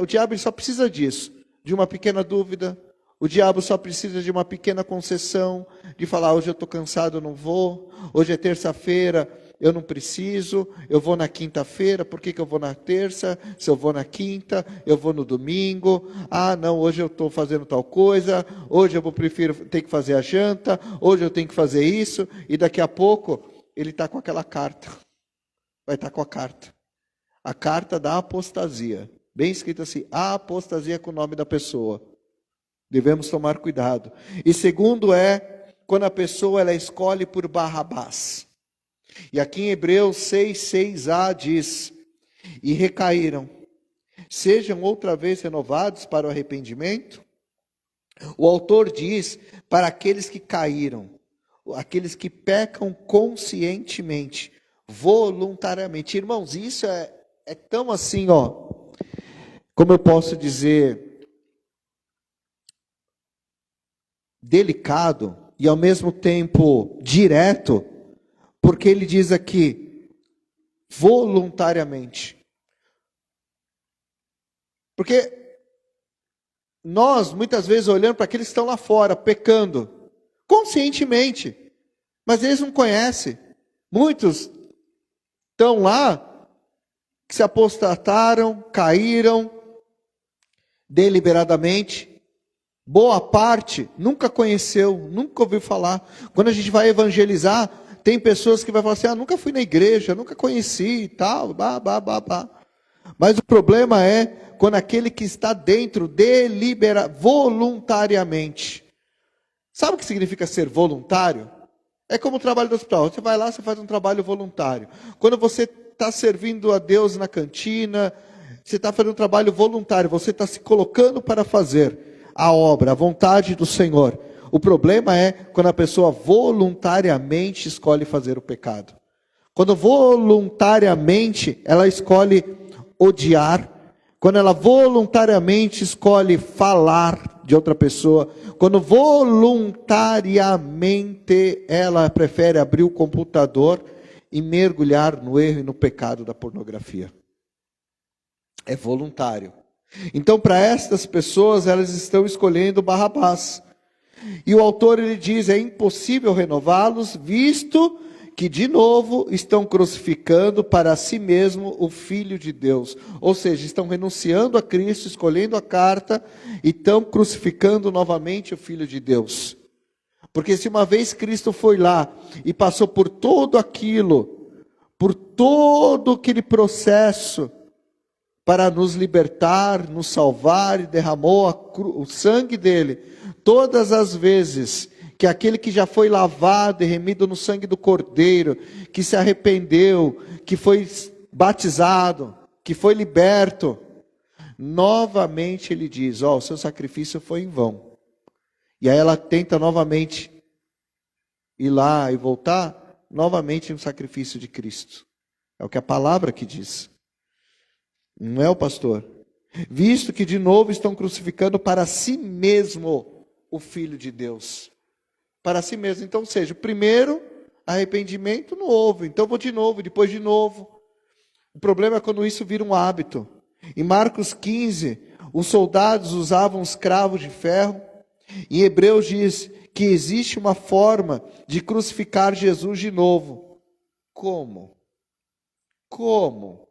O diabo ele só precisa disso, de uma pequena dúvida. O diabo só precisa de uma pequena concessão, de falar, hoje eu estou cansado, eu não vou, hoje é terça-feira, eu não preciso, eu vou na quinta-feira, por que eu vou na terça? Se eu vou na quinta, eu vou no domingo, não, hoje eu estou fazendo tal coisa, hoje eu prefiro ter que fazer a janta, hoje eu tenho que fazer isso, e daqui a pouco ele está com aquela carta, vai estar com a carta da apostasia. Bem escrito assim, a apostasia com o nome da pessoa. Devemos tomar cuidado. E segundo é, quando a pessoa ela escolhe por Barrabás. E aqui em Hebreus 6:6a diz, e recaíram, sejam outra vez renovados para o arrependimento. O autor diz, para aqueles que caíram, aqueles que pecam conscientemente, voluntariamente. Irmãos, isso é tão assim, como eu posso dizer, delicado e ao mesmo tempo direto, porque ele diz aqui, voluntariamente. Porque nós, muitas vezes, olhando para aqueles que estão lá fora, pecando, conscientemente, mas eles não conhecem. Muitos estão lá, que se apostataram, caíram, deliberadamente. Boa parte nunca conheceu, nunca ouviu falar. Quando a gente vai evangelizar, tem pessoas que vai falar assim, nunca fui na igreja, nunca conheci e tal, Mas o problema é quando aquele que está dentro voluntariamente. Sabe o que significa ser voluntário? É como o trabalho do hospital. Você vai lá, você faz um trabalho voluntário. Quando você está servindo a Deus na cantina, você está fazendo um trabalho voluntário, você está se colocando para fazer a obra, a vontade do Senhor. O problema é quando a pessoa voluntariamente escolhe fazer o pecado. Quando voluntariamente ela escolhe odiar, quando ela voluntariamente escolhe falar de outra pessoa, quando voluntariamente ela prefere abrir o computador e mergulhar no erro e no pecado da pornografia. É voluntário. Então, para estas pessoas, elas estão escolhendo Barrabás. E o autor ele diz, é impossível renová-los, visto que de novo estão crucificando para si mesmo o Filho de Deus. Ou seja, estão renunciando a Cristo, escolhendo a carta e estão crucificando novamente o Filho de Deus. Porque se uma vez Cristo foi lá e passou por tudo aquilo, por todo aquele processo para nos libertar, nos salvar e derramou o sangue dele, todas as vezes que aquele que já foi lavado e remido no sangue do Cordeiro, que se arrependeu, que foi batizado, que foi liberto, novamente ele diz, o seu sacrifício foi em vão. E aí ela tenta novamente ir lá e voltar, novamente no sacrifício de Cristo. É o que a palavra que diz. Não é o pastor? Visto que de novo estão crucificando para si mesmo o Filho de Deus. Para si mesmo. Então, ou seja, primeiro, arrependimento não houve. Então vou de novo, depois de novo. O problema é quando isso vira um hábito. Em Marcos 15, os soldados usavam os cravos de ferro. Em Hebreus diz que existe uma forma de crucificar Jesus de novo. Como? Como?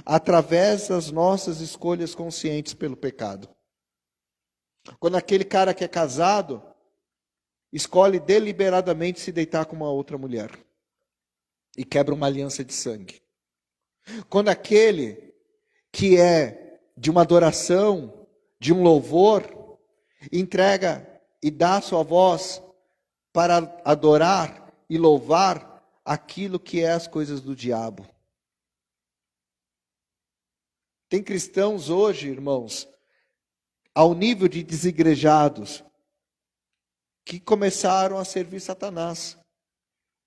Através das nossas escolhas conscientes pelo pecado. Quando aquele cara que é casado escolhe deliberadamente se deitar com uma outra mulher e quebra uma aliança de sangue. Quando aquele que é de uma adoração, de um louvor, entrega e dá sua voz para adorar e louvar aquilo que é as coisas do diabo. Tem cristãos hoje, irmãos, ao nível de desigrejados, que começaram a servir Satanás.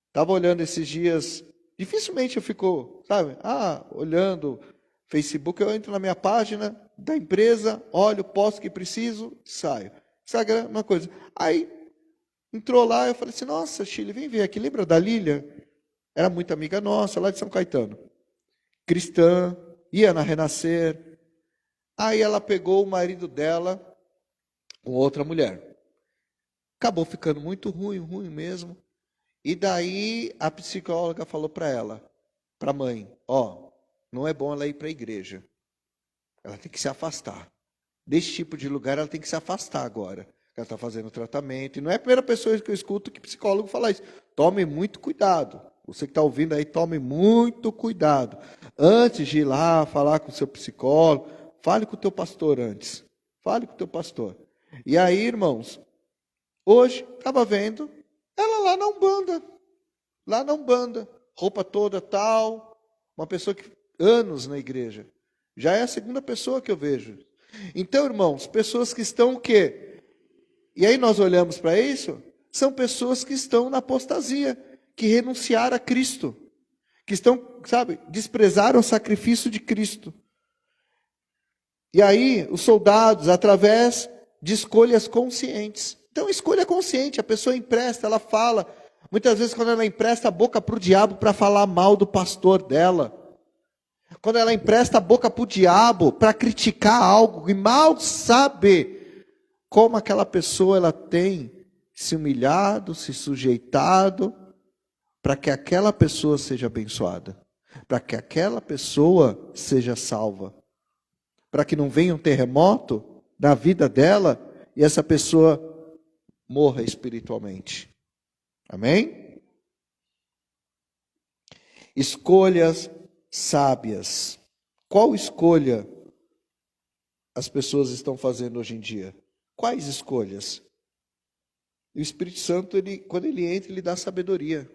Estava olhando esses dias, dificilmente eu fico, olhando Facebook, eu entro na minha página da empresa, olho, posto que preciso, saio. Instagram, uma coisa. Aí, entrou lá, eu falei assim, nossa, Chile, vem ver aqui, lembra da Lília? Era muito amiga nossa, lá de São Caetano. Cristã, ia na Renascer. Aí ela pegou o marido dela com outra mulher. Acabou ficando muito ruim mesmo. E daí a psicóloga falou para ela, para a mãe, não é bom ela ir para a igreja. Ela tem que se afastar. Desse tipo de lugar ela tem que se afastar agora. Ela está fazendo tratamento. E não é a primeira pessoa que eu escuto que psicólogo fala isso. Tome muito cuidado. Você que está ouvindo aí, tome muito cuidado. Antes de ir lá falar com o seu psicólogo, Fale com o teu pastor antes. Fale com o teu pastor. E aí, irmãos, hoje, estava vendo, ela lá na Umbanda. Lá na Umbanda. Roupa toda tal. Uma pessoa que anos na igreja. Já é a segunda pessoa que eu vejo. Então, irmãos, pessoas que estão o quê? E aí nós olhamos para isso, são pessoas que estão na apostasia, que renunciaram a Cristo, que estão, sabe, desprezaram o sacrifício de Cristo. E aí, os soldados, através de escolhas conscientes. Então, escolha consciente, a pessoa empresta, ela fala. Muitas vezes, quando ela empresta a boca para o diabo para falar mal do pastor dela. Quando ela empresta a boca para o diabo para criticar algo e mal sabe como aquela pessoa ela tem se humilhado, se sujeitado para que aquela pessoa seja abençoada, para que aquela pessoa seja salva, para que não venha um terremoto na vida dela e essa pessoa morra espiritualmente. Amém? Escolhas sábias. Qual escolha as pessoas estão fazendo hoje em dia? Quais escolhas? E o Espírito Santo, quando ele entra, ele dá sabedoria.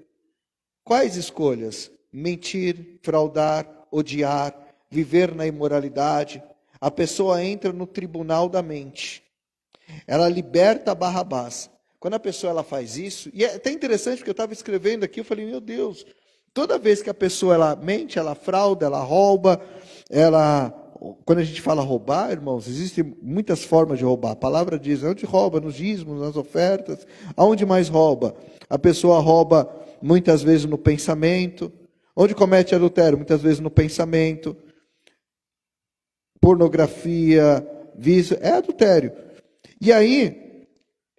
Quais escolhas? Mentir, fraudar, odiar, viver na imoralidade. A pessoa entra no tribunal da mente. Ela liberta Barrabás. Quando a pessoa ela faz isso, e é até interessante porque eu estava escrevendo aqui, eu falei, meu Deus, toda vez que a pessoa ela mente, ela frauda, ela rouba, quando a gente fala roubar, irmãos, existem muitas formas de roubar. A palavra diz, onde rouba? Nos dízimos, nas ofertas. Aonde mais rouba? A pessoa rouba muitas vezes no pensamento. Onde comete adultério? Muitas vezes no pensamento. Pornografia, vício, é adultério. E aí,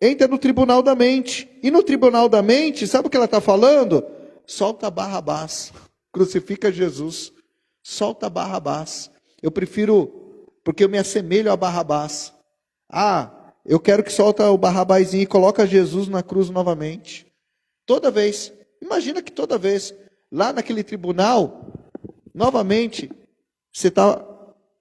entra no tribunal da mente. E no tribunal da mente, sabe o que ela está falando? Solta Barrabás, crucifica Jesus, solta Barrabás. Eu prefiro, porque eu me assemelho a Barrabás. Eu quero que solta o Barrabázinho e coloca Jesus na cruz novamente. Toda vez, imagina que toda vez, lá naquele tribunal, novamente,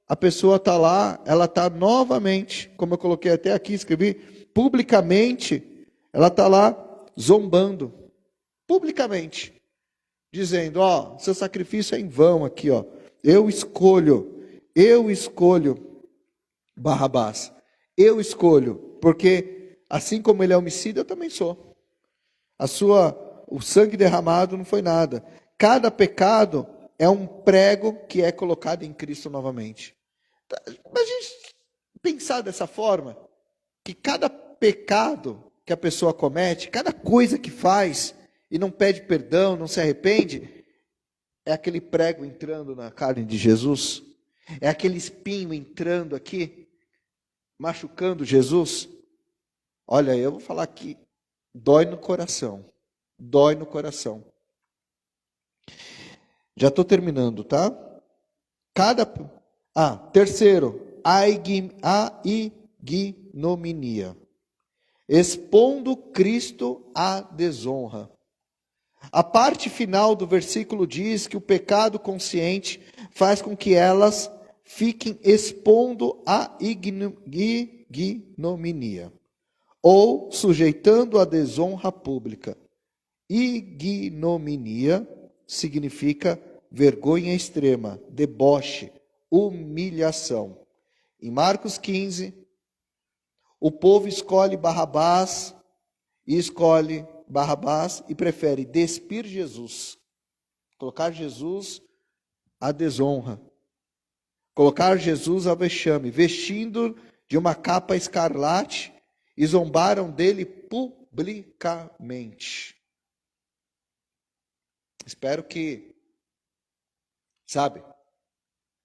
a pessoa está lá, ela está novamente, como eu coloquei até aqui, escrevi, publicamente, ela está lá zombando, publicamente. Dizendo, seu sacrifício é em vão aqui, eu escolho Barrabás, eu escolho, porque assim como ele é homicida, eu também sou. O sangue derramado não foi nada. Cada pecado é um prego que é colocado em Cristo novamente. Mas a gente pensar dessa forma, que cada pecado que a pessoa comete, cada coisa que faz, e não pede perdão, não se arrepende, é aquele prego entrando na carne de Jesus? É aquele espinho entrando aqui, machucando Jesus? Olha, eu vou falar aqui, dói no coração. Dói no coração. Já estou terminando, tá? Terceiro, a ignominia. Expondo Cristo à desonra. A parte final do versículo diz que o pecado consciente faz com que elas fiquem expondo a ignominia, ou sujeitando a desonra pública. Ignominia significa vergonha extrema, deboche, humilhação. Em Marcos 15, o povo escolhe Barrabás e prefere despir Jesus, colocar Jesus à desonra, colocar Jesus ao vexame, vestindo de uma capa escarlate, e zombaram dele publicamente. Espero que,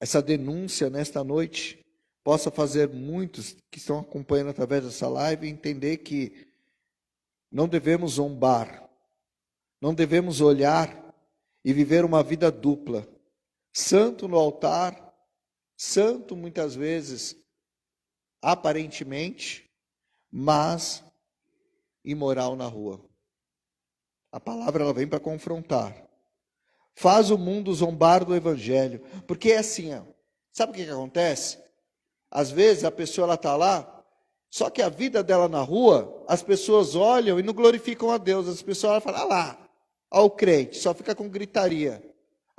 essa denúncia nesta noite possa fazer muitos que estão acompanhando através dessa live entender que não devemos zombar, não devemos olhar e viver uma vida dupla. Santo no altar, santo muitas vezes, aparentemente, mas imoral na rua. A palavra ela vem para confrontar. Faz o mundo zombar do evangelho. Porque é assim, sabe o que acontece? Às vezes a pessoa está lá, só que a vida dela na rua, as pessoas olham e não glorificam a Deus. As pessoas falam, lá, ó o crente, só fica com gritaria.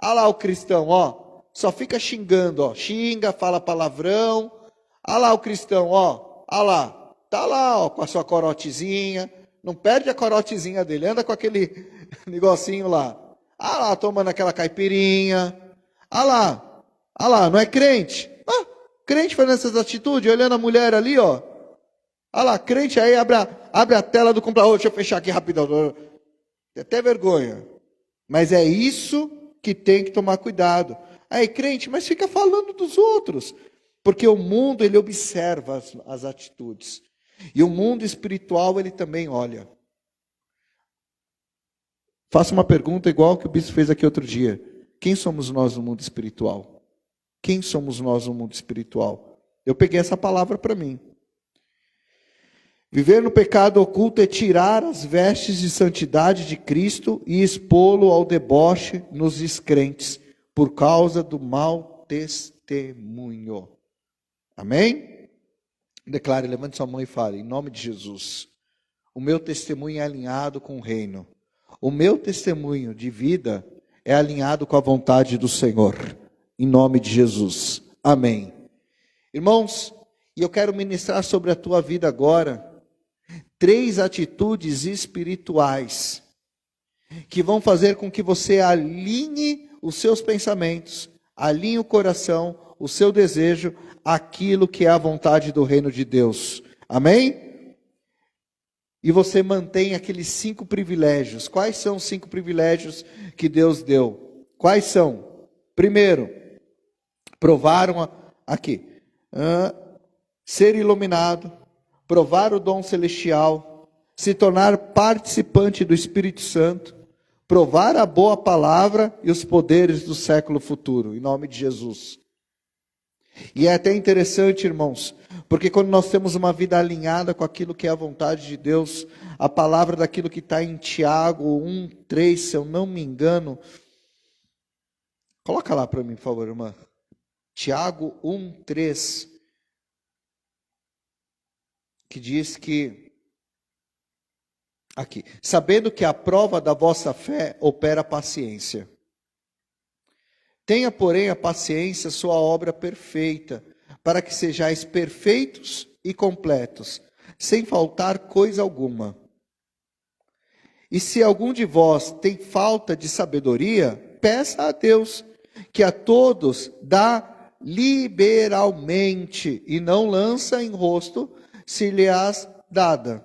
Lá o cristão, ó, só fica xingando, ó, xinga, fala palavrão. Lá o cristão, ó lá, tá lá, ó, com a sua corotezinha. Não perde a corotezinha dele, anda com aquele negocinho lá. Lá, tomando aquela caipirinha. Lá, não é crente? Crente fazendo essas atitudes, olhando a mulher ali, ó. Lá, crente aí, abre a tela do computador. Deixa eu fechar aqui rapidão. Tem até vergonha. Mas é isso que tem que tomar cuidado. Aí, crente, mas fica falando dos outros. Porque o mundo, ele observa as atitudes. E o mundo espiritual, ele também olha. Faça uma pergunta igual que o bispo fez aqui outro dia. Quem somos nós no mundo espiritual? Quem somos nós no mundo espiritual? Eu peguei essa palavra para mim. Viver no pecado oculto é tirar as vestes de santidade de Cristo e expô-lo ao deboche nos descrentes, por causa do mau testemunho. Amém? Declare, levante sua mão e fale, em nome de Jesus, o meu testemunho é alinhado com o reino. O meu testemunho de vida é alinhado com a vontade do Senhor. Em nome de Jesus. Amém. Irmãos, e eu quero ministrar sobre a tua vida agora 3 atitudes espirituais que vão fazer com que você alinhe os seus pensamentos, alinhe o coração, o seu desejo, aquilo que é a vontade do reino de Deus. Amém? E você mantém aqueles 5 privilégios. Quais são os 5 privilégios que Deus deu? Quais são? Primeiro, provaram aqui. Ser iluminado, provar o dom celestial, se tornar participante do Espírito Santo, provar a boa palavra e os poderes do século futuro, em nome de Jesus. E é até interessante, irmãos, porque quando nós temos uma vida alinhada com aquilo que é a vontade de Deus, a palavra daquilo que está em Tiago 1:3, se eu não me engano, coloca lá para mim, por favor, irmã. Tiago 1:3, que diz que, aqui, sabendo que a prova da vossa fé opera paciência. Tenha, porém, a paciência sua obra perfeita, para que sejais perfeitos e completos, sem faltar coisa alguma. E se algum de vós tem falta de sabedoria, peça a Deus, que a todos dá liberalmente, e não lança em rosto, se lhe as dada.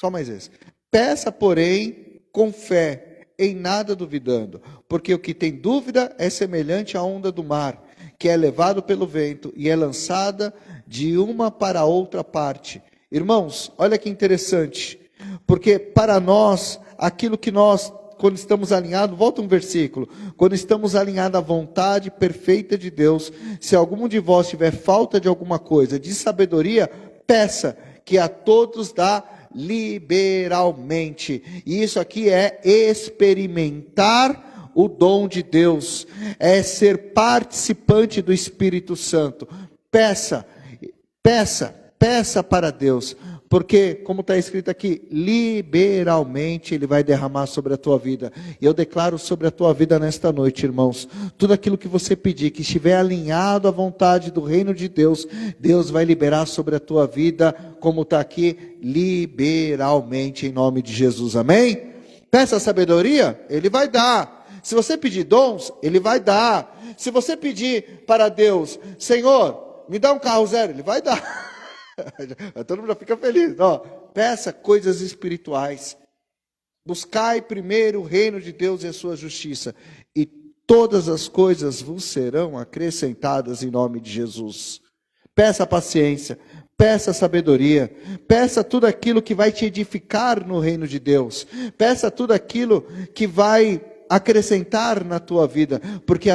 Só mais esse. Peça, porém, com fé, em nada duvidando, porque o que tem dúvida é semelhante à onda do mar, que é levado pelo vento e é lançada de uma para outra parte. Irmãos, olha que interessante, porque para nós, aquilo que nós, quando estamos alinhados, volta um versículo, quando estamos alinhados à vontade perfeita de Deus, se algum de vós tiver falta de alguma coisa, de sabedoria, peça, que a todos dá liberalmente. E isso aqui é experimentar o dom de Deus, é ser participante do Espírito Santo. Peça para Deus, porque, como está escrito aqui, liberalmente Ele vai derramar sobre a tua vida. E eu declaro sobre a tua vida nesta noite, irmãos, tudo aquilo que você pedir, que estiver alinhado à vontade do reino de Deus, Deus vai liberar sobre a tua vida, como está aqui, liberalmente, em nome de Jesus, amém? Peça sabedoria, Ele vai dar. Se você pedir dons, Ele vai dar. Se você pedir para Deus, Senhor, me dá um carro zero, Ele vai dar. Todo mundo já fica feliz. Ó, peça coisas espirituais. Buscai primeiro o reino de Deus e a sua justiça, e todas as coisas vos serão acrescentadas em nome de Jesus. Peça paciência, peça sabedoria, peça tudo aquilo que vai te edificar no reino de Deus, peça tudo aquilo que vai acrescentar na tua vida, porque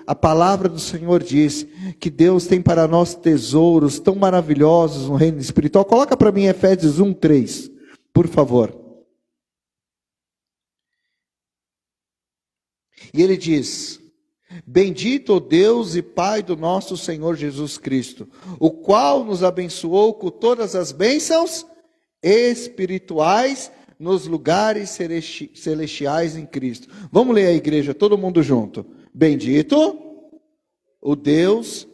a palavra do Senhor diz que Deus tem para nós tesouros tão maravilhosos no reino espiritual. Coloca para mim Efésios 1:3, por favor. E ele diz: Bendito o Deus e Pai do nosso Senhor Jesus Cristo, o qual nos abençoou com todas as bênçãos espirituais nos lugares celestiais em Cristo. Vamos ler a igreja, todo mundo junto. Bendito o Deus,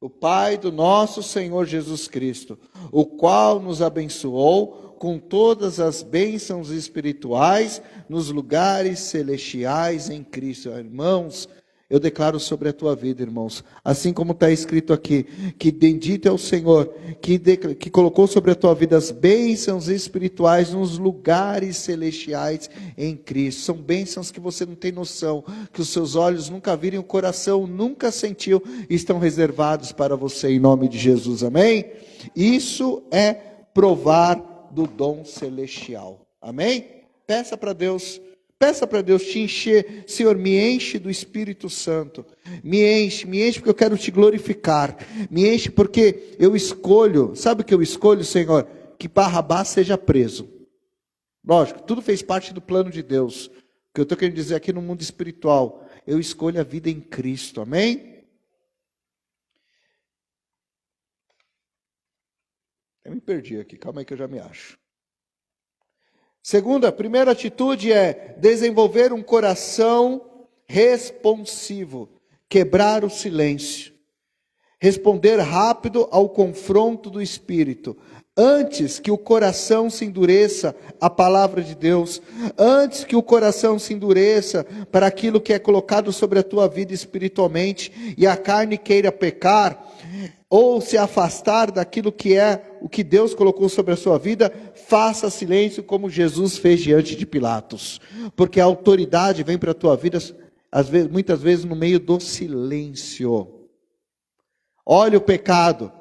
o Pai do nosso Senhor Jesus Cristo, o qual nos abençoou com todas as bênçãos espirituais nos lugares celestiais em Cristo. Irmãos, eu declaro sobre a tua vida, irmãos, assim como está escrito aqui, que bendito é o Senhor, que colocou sobre a tua vida as bênçãos espirituais nos lugares celestiais em Cristo. São bênçãos que você não tem noção, que os seus olhos nunca viram, o coração nunca sentiu, e estão reservados para você em nome de Jesus, amém? Isso é provar do dom celestial, amém? Peça para Deus te encher. Senhor, me enche do Espírito Santo, me enche porque eu quero te glorificar, me enche porque eu escolho, sabe o que eu escolho, Senhor? Que Barrabás seja preso. Lógico, tudo fez parte do plano de Deus. O que eu estou querendo dizer aqui no mundo espiritual, eu escolho a vida em Cristo, amém? Eu me perdi aqui, calma aí que eu já me acho. Segunda, a primeira atitude é desenvolver um coração responsivo, quebrar o silêncio, responder rápido ao confronto do Espírito, antes que o coração se endureça à palavra de Deus, antes que o coração se endureça para aquilo que é colocado sobre a tua vida espiritualmente, e a carne queira pecar, ou se afastar daquilo que é o que Deus colocou sobre a sua vida, faça silêncio como Jesus fez diante de Pilatos, porque a autoridade vem para a tua vida, muitas vezes no meio do silêncio. Olha o pecado,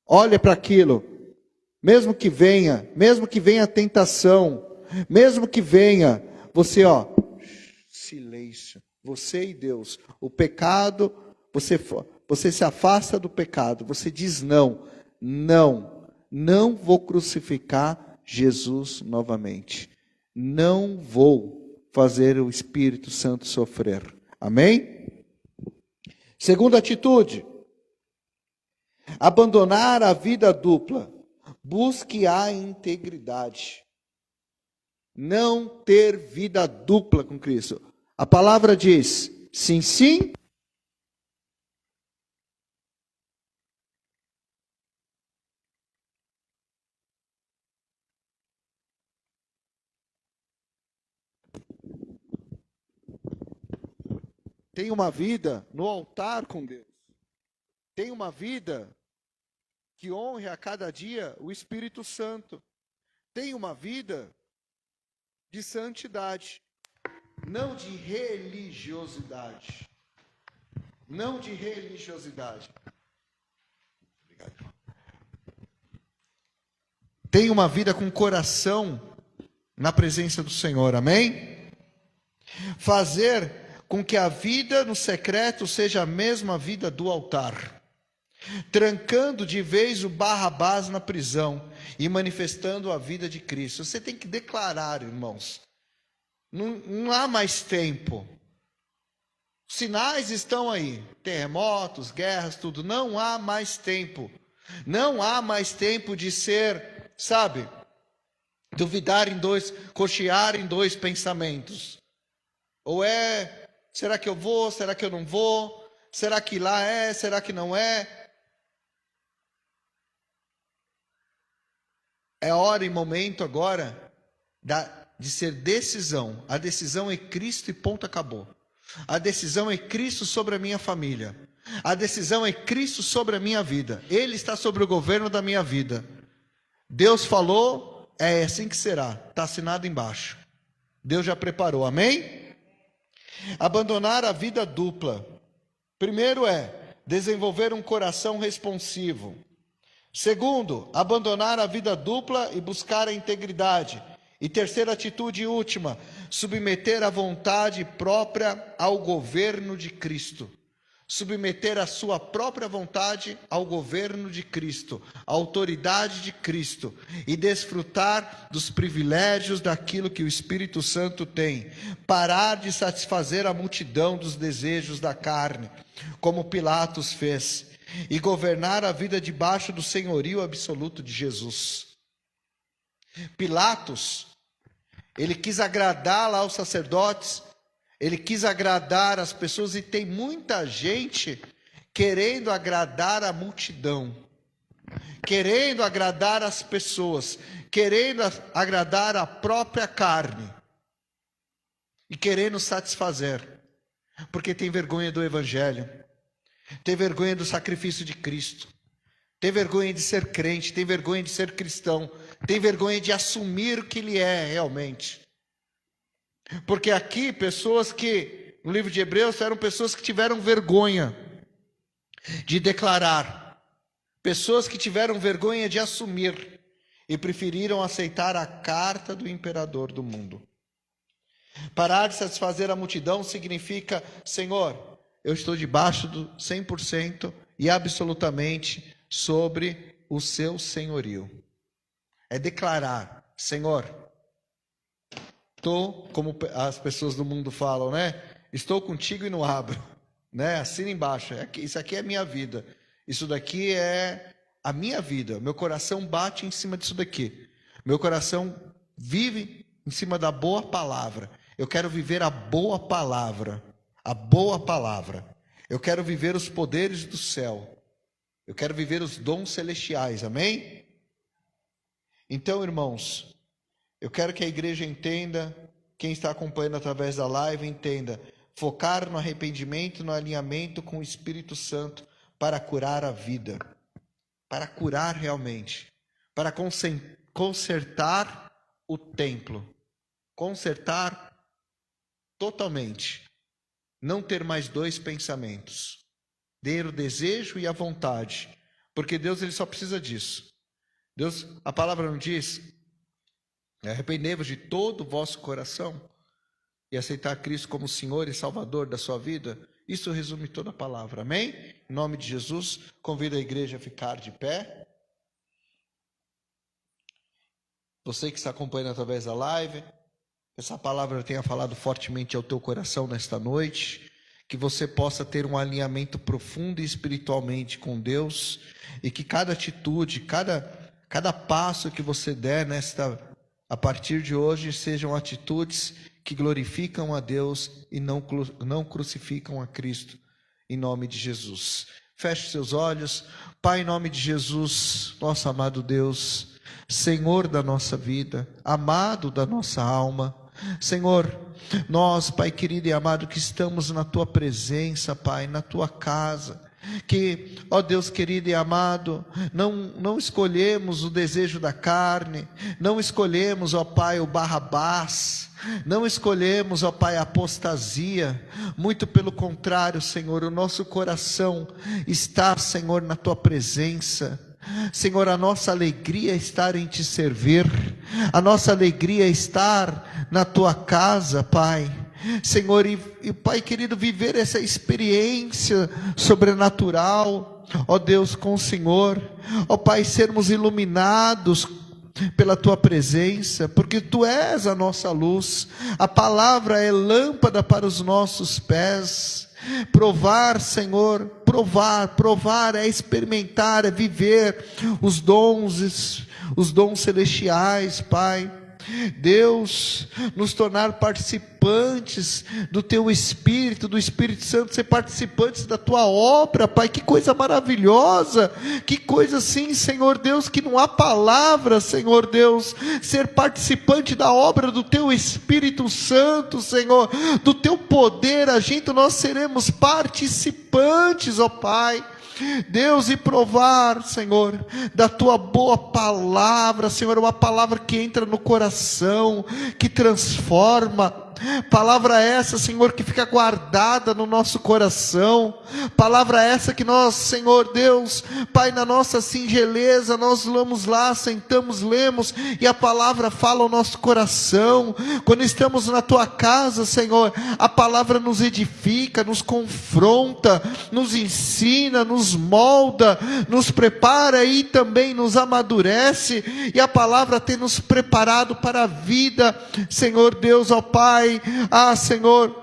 olha para aquilo, mesmo que venha a tentação, mesmo que venha, você silêncio, você e Deus, o pecado, você se afasta do pecado, você diz não vou crucificar Jesus novamente, não vou fazer o Espírito Santo sofrer, amém? Segunda atitude, abandonar a vida dupla, busque a integridade, não ter vida dupla com Cristo. A palavra diz, sim, sim, tem uma vida no altar com Deus, tem uma vida que honre a cada dia o Espírito Santo, tem uma vida de santidade, não de religiosidade, não de religiosidade. Obrigado. Tem uma vida com coração na presença do Senhor, amém? Fazer com que a vida no secreto seja a mesma vida do altar, trancando de vez o Barrabás na prisão e manifestando a vida de Cristo. Você tem que declarar, irmãos, não há mais tempo, sinais estão aí, terremotos, guerras, tudo, não há mais tempo, não há mais tempo de ser, duvidar em dois, cochear em dois pensamentos, ou será que eu vou, será que eu não vou, será que lá é, será que não é? É hora e momento agora de ser decisão. A decisão é Cristo e ponto, acabou. A decisão é Cristo sobre a minha família. A decisão é Cristo sobre a minha vida. Ele está sobre o governo da minha vida. Deus falou, é assim que será. Está assinado embaixo. Deus já preparou, amém? Abandonar a vida dupla. Primeiro é desenvolver um coração responsivo. Segundo, abandonar a vida dupla e buscar a integridade. E terceira atitude e última, submeter a vontade própria ao governo de Cristo. submeter a sua própria vontade ao governo de Cristo, à autoridade de Cristo, e desfrutar dos privilégios daquilo que o Espírito Santo tem. Parar de satisfazer a multidão dos desejos da carne, como Pilatos fez, e governar a vida debaixo do senhorio absoluto de Jesus. Pilatos, ele quis agradar lá os sacerdotes, ele quis agradar as pessoas, e tem muita gente querendo agradar a multidão, querendo agradar as pessoas, querendo agradar a própria carne, e querendo satisfazer, porque tem vergonha do Evangelho, tem vergonha do sacrifício de Cristo, tem vergonha de ser crente, tem vergonha de ser cristão, tem vergonha de assumir o que ele é realmente. Porque aqui, pessoas que, no livro de Hebreus, eram pessoas que tiveram vergonha de declarar, pessoas que tiveram vergonha de assumir e preferiram aceitar a carta do imperador do mundo. Parar de satisfazer a multidão significa: Senhor, eu estou debaixo do 100% e absolutamente sobre o seu senhorio. É declarar: Senhor, estou, como as pessoas do mundo falam, né? Estou contigo e não abro, né? Assina embaixo. Isso aqui é minha vida. Isso daqui é a minha vida. Meu coração bate em cima disso daqui. Meu coração vive em cima da boa palavra. Eu quero viver a boa palavra. A boa palavra. Eu quero viver os poderes do céu. Eu quero viver os dons celestiais. Amém? Então, irmãos, eu quero que a igreja entenda, quem está acompanhando através da live entenda, focar no arrependimento, no alinhamento com o Espírito Santo para curar a vida, para curar realmente, para consertar o templo, consertar totalmente, não ter mais dois pensamentos, ter o desejo e a vontade, porque Deus ele só precisa disso. Deus, a palavra não diz: arrependei-vos de todo o vosso coração e aceitar Cristo como Senhor e Salvador da sua vida. Isso resume toda a palavra, amém? Em nome de Jesus, convido a igreja a ficar de pé. Você que está acompanhando através da live, que essa palavra tenha falado fortemente ao teu coração nesta noite, que você possa ter um alinhamento profundo e espiritualmente com Deus, e que cada atitude, cada passo que você der a partir de hoje, sejam atitudes que glorificam a Deus e não crucificam a Cristo, em nome de Jesus. Feche seus olhos. Pai, em nome de Jesus, nosso amado Deus, Senhor da nossa vida, amado da nossa alma, Senhor, nós, Pai querido e amado, que estamos na Tua presença, Pai, na Tua casa, que, ó Deus querido e amado, não escolhemos o desejo da carne, não escolhemos, ó Pai, o Barrabás, não escolhemos, ó Pai, a apostasia, muito pelo contrário, Senhor, o nosso coração está, Senhor, na Tua presença. Senhor, a nossa alegria é estar em Te servir, a nossa alegria é estar na Tua casa, Pai. Senhor, e Pai querido, viver essa experiência sobrenatural, ó Deus, com o Senhor, ó Pai, sermos iluminados pela Tua presença, porque Tu és a nossa luz, a palavra é lâmpada para os nossos pés. Provar, Senhor, provar é experimentar, é viver os dons celestiais, Pai. Deus, nos tornar participantes do Teu Espírito, do Espírito Santo, ser participantes da Tua obra, Pai, que coisa maravilhosa, que coisa assim, Senhor Deus, que não há palavras, Senhor Deus, ser participante da obra do Teu Espírito Santo, Senhor, do Teu poder agindo, nós seremos participantes, ó Pai. Deus, e provar, Senhor, da Tua boa palavra, Senhor, uma palavra que entra no coração, que transforma, Palavra essa, Senhor, que fica guardada no nosso coração. Palavra essa que nós, Senhor Deus, Pai, na nossa singeleza, nós vamos lá, sentamos, lemos, e a palavra fala ao nosso coração. Quando estamos na Tua casa, Senhor, a palavra nos edifica, nos confronta, nos ensina, nos molda, nos prepara e também nos amadurece, e a palavra tem nos preparado para a vida, Senhor Deus, ó Pai, Senhor,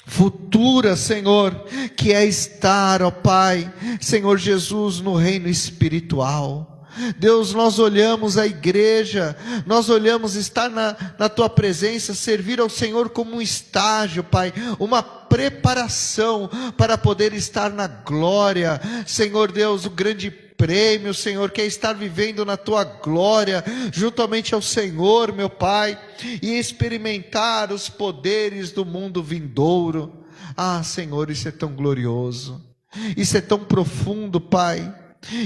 futura, Senhor, que é estar, ó Pai, Senhor Jesus, no reino espiritual. Deus, nós olhamos a igreja, nós olhamos estar na Tua presença, servir ao Senhor como um estágio, Pai, uma preparação para poder estar na glória, Senhor Deus, o grande prêmio, Senhor, que é estar vivendo na Tua glória, juntamente ao Senhor, meu Pai, e experimentar os poderes do mundo vindouro. Senhor, isso é tão glorioso, isso é tão profundo, Pai,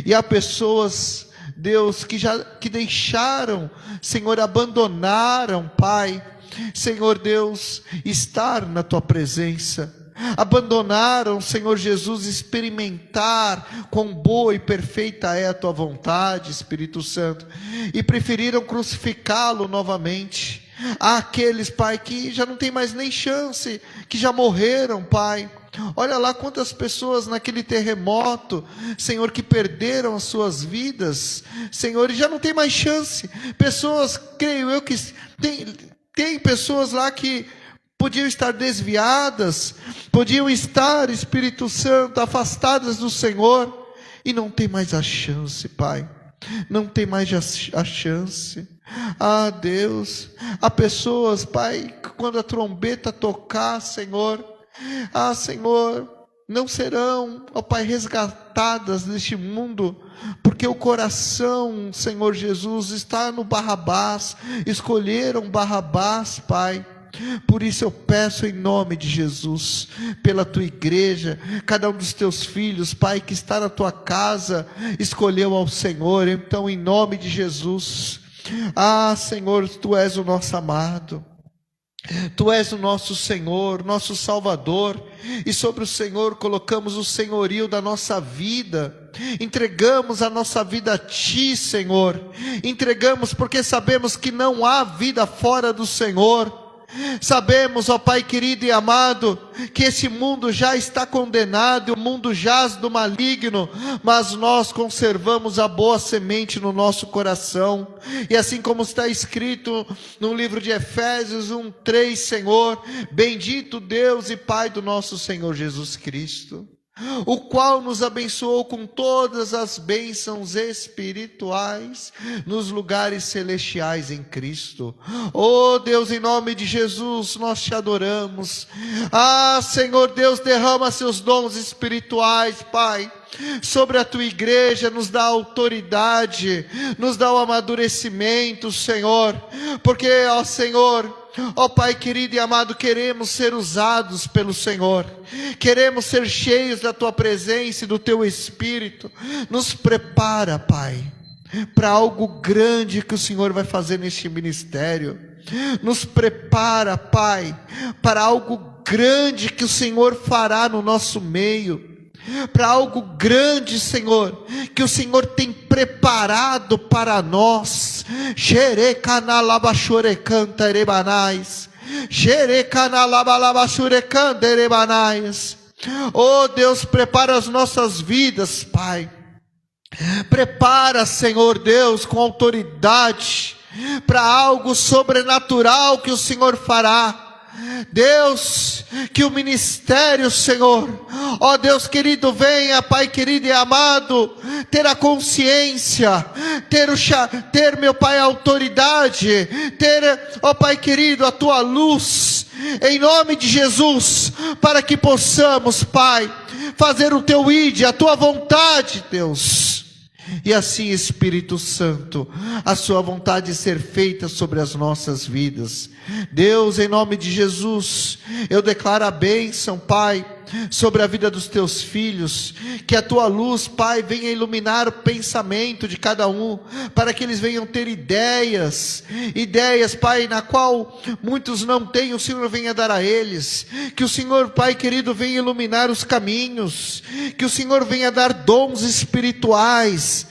e há pessoas, Deus, que deixaram, Senhor, abandonaram, Pai, Senhor Deus, estar na Tua presença, abandonaram, Senhor Jesus, experimentar quão boa e perfeita é a Tua vontade, Espírito Santo, e preferiram crucificá-lo novamente. Há aqueles, Pai, que já não tem mais nem chance, que já morreram, Pai. Olha lá quantas pessoas naquele terremoto, Senhor, que perderam as suas vidas, Senhor, e já não tem mais chance. Pessoas, creio eu, que tem pessoas lá que podiam estar desviadas, podiam estar, Espírito Santo, afastadas do Senhor, e não tem mais a chance, Pai, não tem mais a chance. Deus, há pessoas, Pai, que quando a trombeta tocar, Senhor, Senhor, não serão, ó Pai, resgatadas deste mundo, porque o coração, Senhor Jesus, está no Barrabás, escolheram Barrabás, Pai. Por isso eu peço em nome de Jesus, pela Tua igreja, cada um dos Teus filhos, Pai, que está na Tua casa, escolheu ao Senhor, então em nome de Jesus, Senhor, Tu és o nosso amado, Tu és o nosso Senhor, nosso Salvador, e sobre o Senhor colocamos o senhorio da nossa vida, entregamos a nossa vida a Ti, Senhor, entregamos porque sabemos que não há vida fora do Senhor. Sabemos, ó Pai querido e amado, que esse mundo já está condenado, e o mundo jaz do maligno, mas nós conservamos a boa semente no nosso coração, e assim como está escrito no livro de Efésios 1:3, Senhor, bendito Deus e Pai do nosso Senhor Jesus Cristo, o qual nos abençoou com todas as bênçãos espirituais nos lugares celestiais em Cristo. Deus, em nome de Jesus, nós Te adoramos. Senhor Deus, derrama Seus dons espirituais, Pai, sobre a Tua igreja, nos dá autoridade, nos dá o amadurecimento, Senhor, porque, ó Senhor, ó Pai querido e amado, queremos ser usados pelo Senhor, queremos ser cheios da Tua presença e do Teu Espírito. Nos prepara, Pai, para algo grande que o Senhor vai fazer neste ministério. Nos prepara, Pai, para algo grande que o Senhor fará no nosso meio, para algo grande, Senhor, que o Senhor tem preparado para nós. Deus, prepara as nossas vidas, Pai. Prepara, Senhor Deus, com autoridade, para algo sobrenatural que o Senhor fará. Deus, que o ministério, Senhor, ó Deus querido, venha, Pai querido e amado, ter a consciência, ter, meu Pai, a autoridade, ter, ó Pai querido, a Tua luz, em nome de Jesus, para que possamos, Pai, fazer o Teu ide, a Tua vontade, Deus. E assim, Espírito Santo, a Sua vontade ser feita sobre as nossas vidas. Deus, em nome de Jesus, eu declaro a bênção, Pai, sobre a vida dos teus filhos, que a tua luz, Pai, venha iluminar o pensamento de cada um, para que eles venham ter ideias, Pai, na qual muitos não têm, o Senhor venha dar a eles, que o Senhor, Pai querido, venha iluminar os caminhos, que o Senhor venha dar dons espirituais,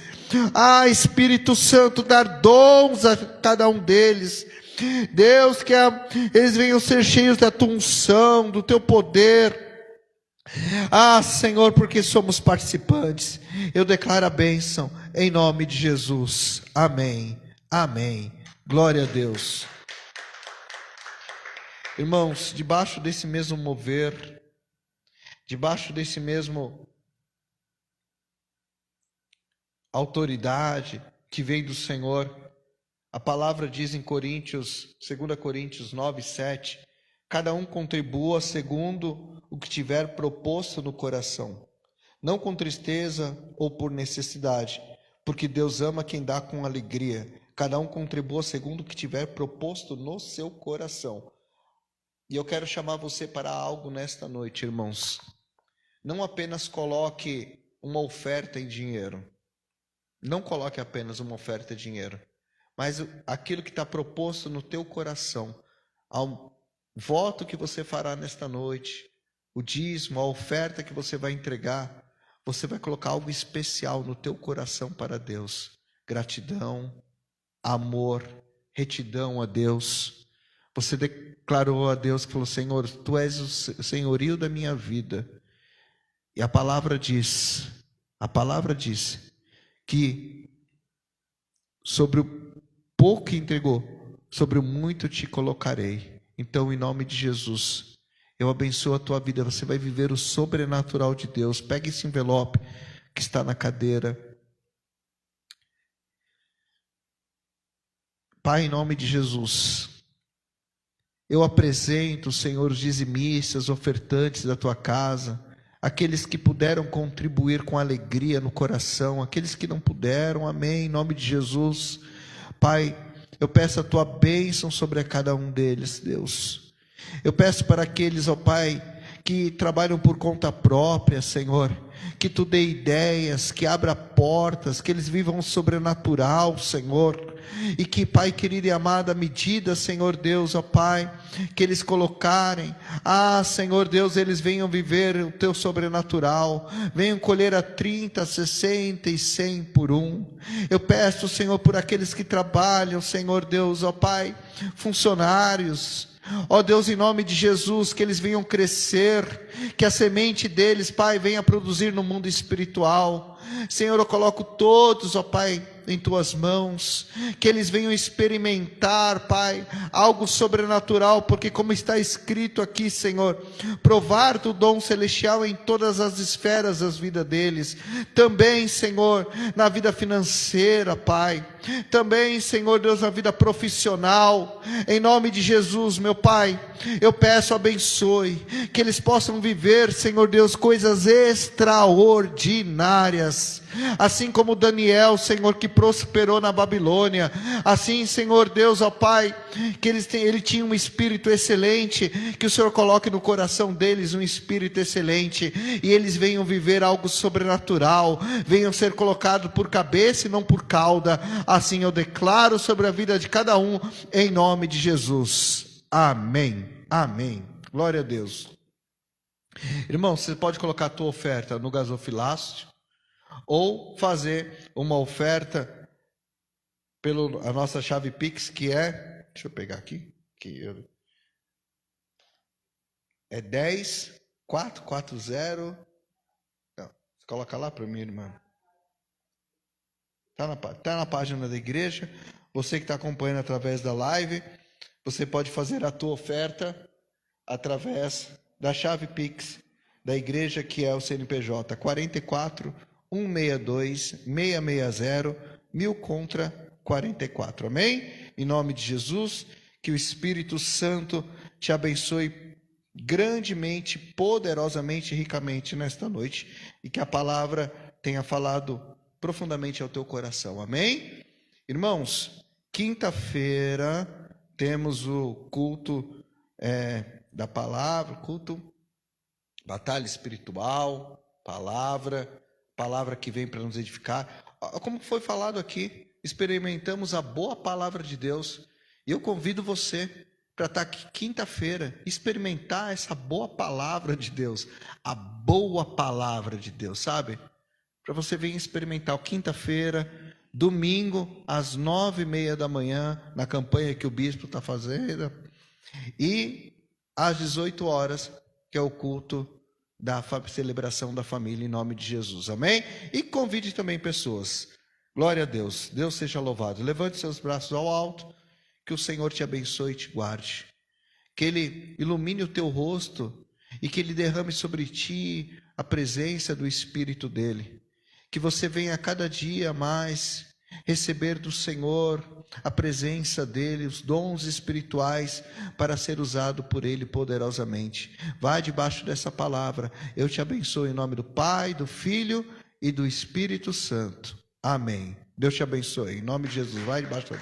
Espírito Santo, dar dons a cada um deles, Deus, que eles venham ser cheios da tua unção, do teu poder, Senhor, porque somos participantes, eu declaro a bênção, em nome de Jesus, amém, amém, glória a Deus. Irmãos, debaixo desse mesmo mover, debaixo desse mesmo autoridade que vem do Senhor, a palavra diz em Coríntios, 2 Coríntios 9, 7, cada um contribua segundo o que tiver proposto no coração, não com tristeza ou por necessidade, porque Deus ama quem dá com alegria. Cada um contribua segundo o que tiver proposto no seu coração. E eu quero chamar você para algo nesta noite, irmãos. Não apenas coloque uma oferta em dinheiro. Não coloque apenas uma oferta em dinheiro. Mas aquilo que está proposto no teu coração, ao voto que você fará nesta noite, o dízimo, a oferta que você vai entregar, você vai colocar algo especial no teu coração para Deus. Gratidão, amor, retidão a Deus. Você declarou a Deus, que falou: Senhor, Tu és o senhorio da minha vida. E a palavra diz que sobre o pouco que entregou, sobre o muito te colocarei. Então, em nome de Jesus, eu abençoo a tua vida. Você vai viver o sobrenatural de Deus. Pegue esse envelope que está na cadeira. Pai, em nome de Jesus, eu apresento, Senhor, os dizimistas, ofertantes da tua casa, aqueles que puderam contribuir com alegria no coração, aqueles que não puderam, amém, em nome de Jesus. Pai, eu peço a tua bênção sobre cada um deles, Deus. Eu peço para aqueles, ó Pai, que trabalham por conta própria, Senhor, que Tu dê ideias, que abra portas, que eles vivam o sobrenatural, Senhor, e que, Pai querido e amado, à medida, Senhor Deus, ó Pai, que eles colocarem, Senhor Deus, eles venham viver o Teu sobrenatural, venham colher a 30, 60 e 100 por um. Eu peço, Senhor, por aqueles que trabalham, Senhor Deus, ó Pai, funcionários, ó Deus, em nome de Jesus, que eles venham crescer, que a semente deles, Pai, venha produzir no mundo espiritual. Senhor, eu coloco todos, ó Pai, em Tuas mãos, que eles venham experimentar, Pai, algo sobrenatural, porque como está escrito aqui, Senhor, provar do dom celestial em todas as esferas das vidas deles, também, Senhor, na vida financeira, Pai, também, Senhor Deus, na vida profissional, em nome de Jesus, meu Pai, eu peço, abençoe, que eles possam viver, Senhor Deus, coisas extraordinárias, assim como Daniel, Senhor, que prosperou na Babilônia, assim, Senhor Deus, ó Pai, que ele tinha um espírito excelente, que o Senhor coloque no coração deles um espírito excelente, e eles venham viver algo sobrenatural, venham ser colocados por cabeça e não por cauda, assim eu declaro sobre a vida de cada um, em nome de Jesus, amém, amém, glória a Deus. Irmão, você pode colocar a tua oferta no gasofilácio, ou fazer uma oferta pela nossa chave Pix, que é, deixa eu pegar aqui, é 10.440, não, coloca lá para mim, irmã, tá na página da igreja. Você que está acompanhando através da live, você pode fazer a tua oferta através da chave Pix da igreja, que é o CNPJ 44 162 660 1000 contra 44, amém? Em nome de Jesus, que o Espírito Santo te abençoe grandemente, poderosamente, ricamente nesta noite, e que a palavra tenha falado profundamente ao teu coração, amém? Irmãos, quinta-feira temos o culto da palavra, culto Batalha espiritual, palavra que vem para nos edificar. Como foi falado aqui, experimentamos a boa palavra de Deus. E eu convido você para estar aqui quinta-feira, experimentar essa boa palavra de Deus. A boa palavra de Deus, sabe? Para você vir experimentar quinta-feira, domingo, às 9h30 da manhã, na campanha que o bispo está fazendo. E às 18 horas, que é o culto da celebração da família em nome de Jesus, amém? E convide também pessoas. Glória a Deus, Deus seja louvado. Levante seus braços ao alto, que o Senhor te abençoe e te guarde. Que Ele ilumine o teu rosto e que Ele derrame sobre ti a presença do Espírito dEle. Que você venha a cada dia mais receber do Senhor a presença dEle, os dons espirituais para ser usado por Ele poderosamente. Vai debaixo dessa palavra. Eu te abençoo em nome do Pai, do Filho e do Espírito Santo. Amém. Deus te abençoe. Em nome de Jesus. Vai debaixo da